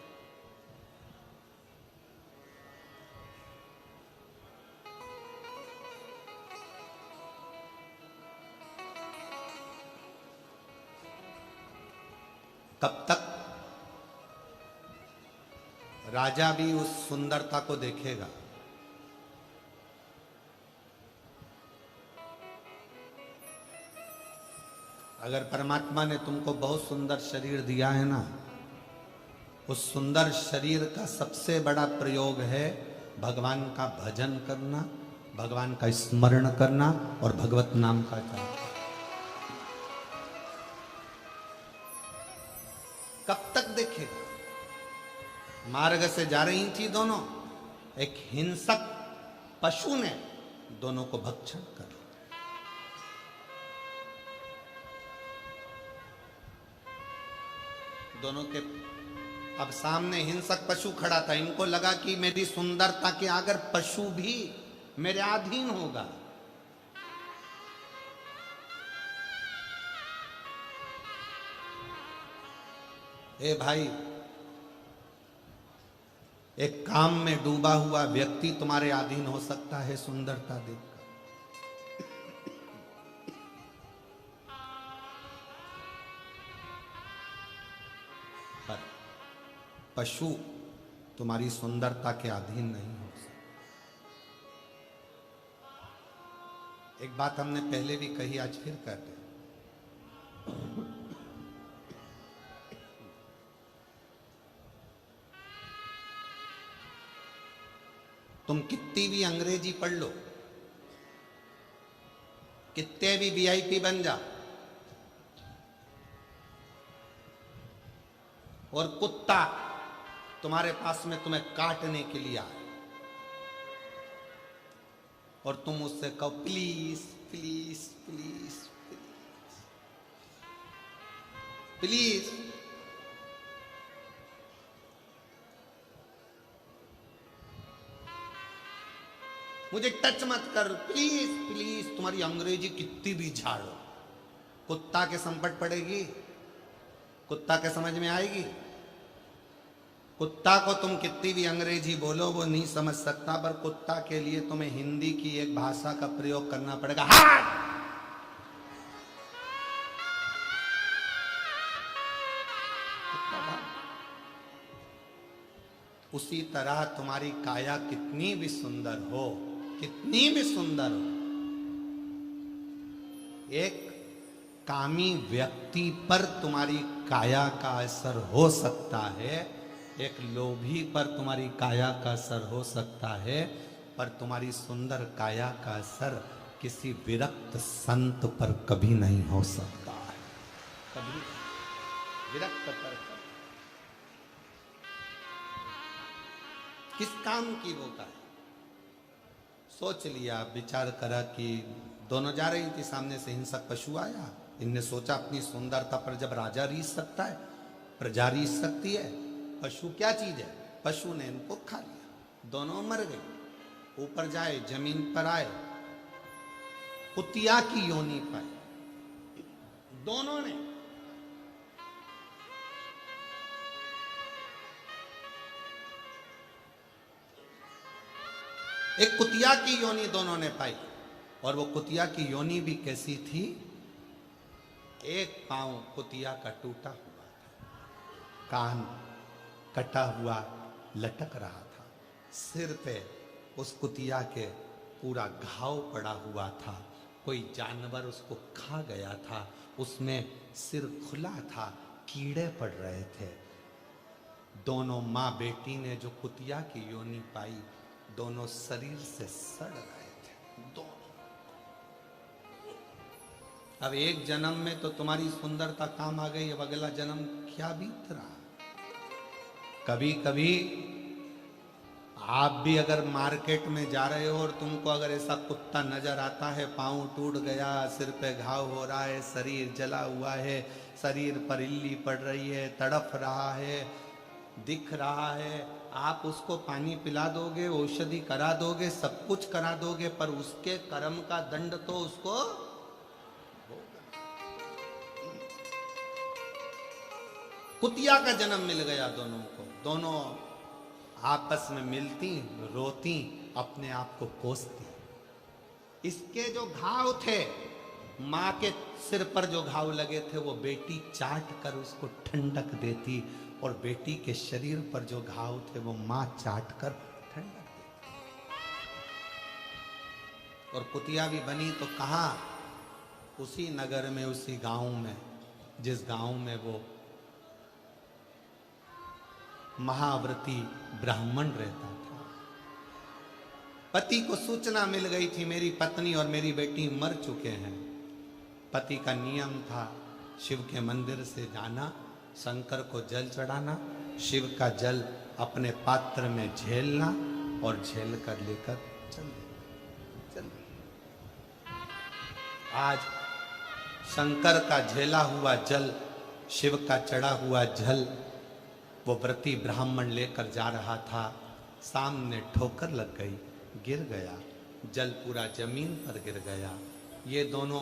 तब तक राजा भी उस सुंदरता को देखेगा। अगर परमात्मा ने तुमको बहुत सुंदर शरीर दिया है ना, उस सुंदर शरीर का सबसे बड़ा प्रयोग है भगवान का भजन करना, भगवान का स्मरण करना और भगवत नाम का जाप। कब तक देखेगा? मार्ग से जा रही थी दोनों, एक हिंसक पशु ने दोनों को भक्षण कर। दोनों के अब सामने हिंसक पशु खड़ा था। इनको लगा कि मेरी सुंदरता के अगर पशु भी मेरे अधीन होगा। ए भाई, एक काम में डूबा हुआ व्यक्ति तुम्हारे अधीन हो सकता है सुंदरता देखकर। पर पशु तुम्हारी सुंदरता के अधीन नहीं हो सकता। एक बात हमने पहले भी कही, आज फिर कहते हैं। तुम कितनी भी अंग्रेजी पढ़ लो, कितने भी वीआईपी बन जा, और कुत्ता तुम्हारे पास में तुम्हें काटने के लिए आए और तुम उससे कहो please please please please please, मुझे टच मत कर, प्लीज प्लीज, तुम्हारी अंग्रेजी कितनी भी झाड़ो, कुत्ता के संपट पड़ेगी? कुत्ता के समझ में आएगी? कुत्ता को तुम कितनी भी अंग्रेजी बोलो वो नहीं समझ सकता, पर कुत्ता के लिए तुम्हें हिंदी की एक भाषा का प्रयोग करना पड़ेगा। हाँ! उसी तरह तुम्हारी काया कितनी भी सुंदर हो, कितनी भी सुंदर हो, एक कामी व्यक्ति पर तुम्हारी काया का असर हो सकता है, एक लोभी पर तुम्हारी काया का असर हो सकता है, पर तुम्हारी सुंदर काया का असर किसी विरक्त संत पर कभी नहीं हो सकता है। कभी विरक्त पर किस काम की वो का है? सोच लिया, विचार करा कि दोनों जा रही थी, सामने से हिंसक पशु आया। इनने सोचा अपनी सुंदरता पर जब राजा रीझ सकता है, प्रजा रीझ सकती है, पशु क्या चीज है? पशु ने इनको खा लिया, दोनों मर गए। ऊपर जाए, जमीन पर आए, कुतिया की योनि पाई दोनों ने। एक कुतिया की योनि दोनों ने पाई, और वो कुतिया की योनि भी कैसी थी? एक पांव कुतिया का टूटा हुआ था, कान कटा हुआ लटक रहा था, सिर पे उस कुतिया के पूरा घाव पड़ा हुआ था, कोई जानवर उसको खा गया था, उसमें सिर खुला था, कीड़े पड़ रहे थे। दोनों माँ बेटी ने जो कुतिया की योनि पाई, दोनों शरीर से सड़ रहे थे दोनों। अब एक जन्म में तो तुम्हारी सुंदरता काम आ गई, अब अगला जन्म क्या बीत रहा। कभी कभी आप भी अगर मार्केट में जा रहे हो और तुमको अगर ऐसा कुत्ता नजर आता है, पाँव टूट गया, सिर पे घाव हो रहा है, शरीर जला हुआ है, शरीर पर इल्ली पड़ रही है, तड़फ रहा है, दिख रहा है, आप उसको पानी पिला दोगे, औषधि करा दोगे, सब कुछ करा दोगे, पर उसके कर्म का दंड तो उसको होगा। कुतिया का जन्म मिल गया दोनों को, दोनों आपस में मिलती, रोती, अपने आप को कोसती। इसके जो घाव थे, माँ के सिर पर जो घाव लगे थे, वो बेटी चाट कर उसको ठंडक देती, और बेटी के शरीर पर जो घाव थे वो माँ चाट कर ठंडक देती। और कुतिया भी बनी तो कहाँ, उसी नगर में, उसी गांव में, जिस गांव में वो महाव्रती ब्राह्मण रहता था। पति को सूचना मिल गई थी, मेरी पत्नी और मेरी बेटी मर चुके हैं। पति का नियम था शिव के मंदिर से जाना, शंकर को जल चढ़ाना, शिव का जल अपने पात्र में झेलना और झेल कर लेकर चल। आज शंकर का झेला हुआ जल, शिव का चढ़ा हुआ जल वो व्रती ब्राह्मण लेकर जा रहा था। सामने ठोकर लग गई, गिर गया, जल पूरा जमीन पर गिर गया। ये दोनों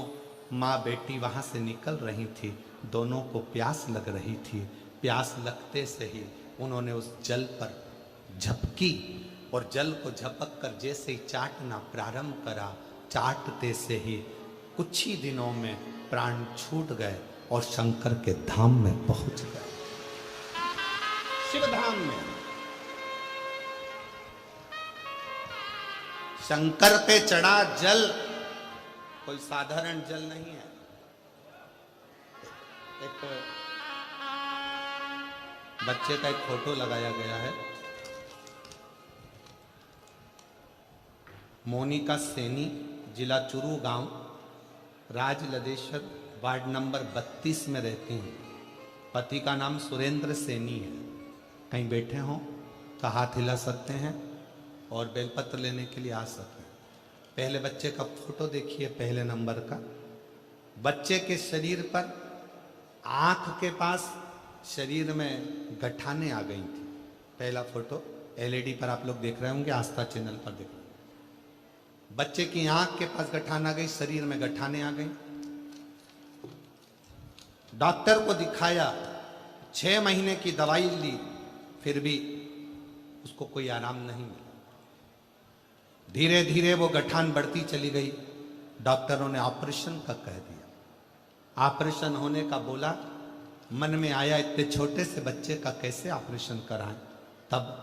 माँ बेटी वहाँ से निकल रही थी, दोनों को प्यास लग रही थी। प्यास लगते से ही उन्होंने उस जल पर झपकी, और जल को झपक कर जैसे ही चाटना प्रारंभ करा, चाटते से ही कुछ ही दिनों में प्राण छूट गए और शंकर के धाम में पहुंच गए, शिव धाम में। शंकर पे चढ़ा जल कोई साधारण जल नहीं है। एक बच्चे का एक फोटो लगाया गया है, मोनिका सैनी, जिला चुरू गांव, राजलदेश्वर, वार्ड नंबर 32 में रहती हैं। पति का नाम सुरेंद्र सैनी है। कहीं बैठे हों तो हाथ हिला सकते हैं और बेलपत्र लेने के लिए आ सकते हैं। पहले बच्चे का फोटो देखिए, पहले नंबर का। बच्चे के शरीर पर, आंख के पास, शरीर में गठाने आ गई थी। पहला फोटो एलईडी पर आप लोग देख रहे होंगे, आस्था चैनल पर देख रहे हैं। बच्चे की आंख के पास गठान आ गई, शरीर में गठाने आ गई। डॉक्टर को दिखाया, 6 महीने की दवाई ली, फिर भी उसको कोई आराम नहीं मिला। धीरे धीरे वो गठान बढ़ती चली गई। डॉक्टरों ने ऑपरेशन का कह दिया। ऑपरेशन होने का बोला, मन में आया इतने छोटे से बच्चे का कैसे ऑपरेशन कराएं। तब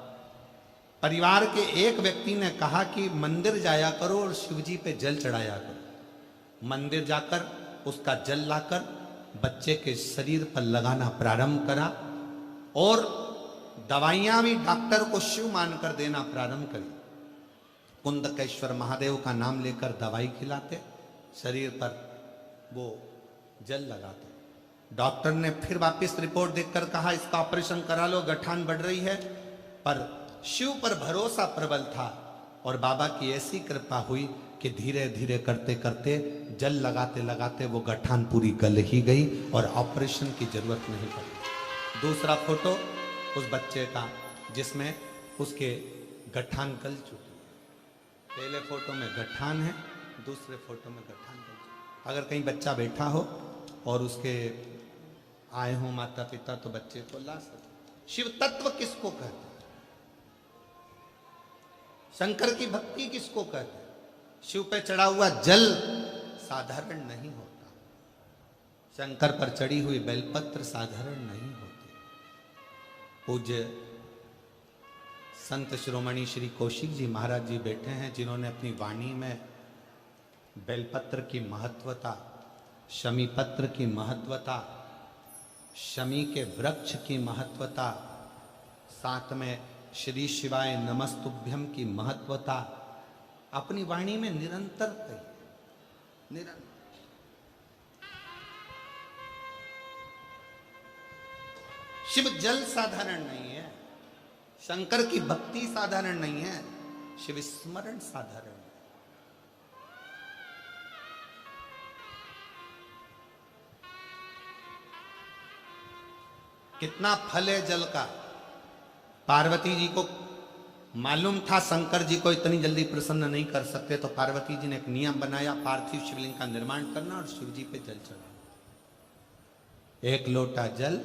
परिवार के एक व्यक्ति ने कहा कि मंदिर जाया करो और शिवजी पे जल चढ़ाया करो। मंदिर जाकर उसका जल लाकर बच्चे के शरीर पर लगाना प्रारंभ करा, और दवाइयां भी डॉक्टर को शिव मानकर देना प्रारंभ करी। कुंदकेश्वर महादेव का नाम लेकर दवाई खिलाते, शरीर पर वो जल लगाते। डॉक्टर ने फिर वापस रिपोर्ट देखकर कहा इसका ऑपरेशन करा लो, गठान बढ़ रही है। पर शिव पर भरोसा प्रबल था, और बाबा की ऐसी कृपा हुई कि धीरे धीरे करते करते, जल लगाते लगाते वो गठान पूरी गल ही गई और ऑपरेशन की जरूरत नहीं पड़ी। दूसरा फोटो उस बच्चे का जिसमें उसके गठान गल चुकी है। पहले फोटो में गठान है, दूसरे फोटो में गठान गल चुकी। अगर कहीं बच्चा बैठा हो और उसके आए हों माता पिता, तो बच्चे को ला सकते। शिव तत्व किसको कहते हैं? शंकर की भक्ति किसको कहते हैं? शिव पे चढ़ा हुआ जल साधारण नहीं होता, शंकर पर चढ़ी हुई बेलपत्र साधारण नहीं होती। पूज्य संत शिरोमणि श्री कौशिक जी महाराज जी बैठे हैं, जिन्होंने अपनी वाणी में बेलपत्र की महत्वता, शमी पत्र की महत्वता, शमी के वृक्ष की महत्वता, साथ में श्री शिवाय नमस्तुभ्यम की महत्वता अपनी वाणी में निरंतर कही, निरंतर। शिव जल साधारण नहीं है, शंकर की भक्ति साधारण नहीं है, शिव स्मरण साधारण है। कितना फल है जल का। पार्वती जी को मालूम था शंकर जी को इतनी जल्दी प्रसन्न नहीं कर सकते, तो पार्वती जी ने एक नियम बनाया, पार्थिव शिवलिंग का निर्माण करना और शिव जी पे जल चढ़ाना। 1 लोटा जल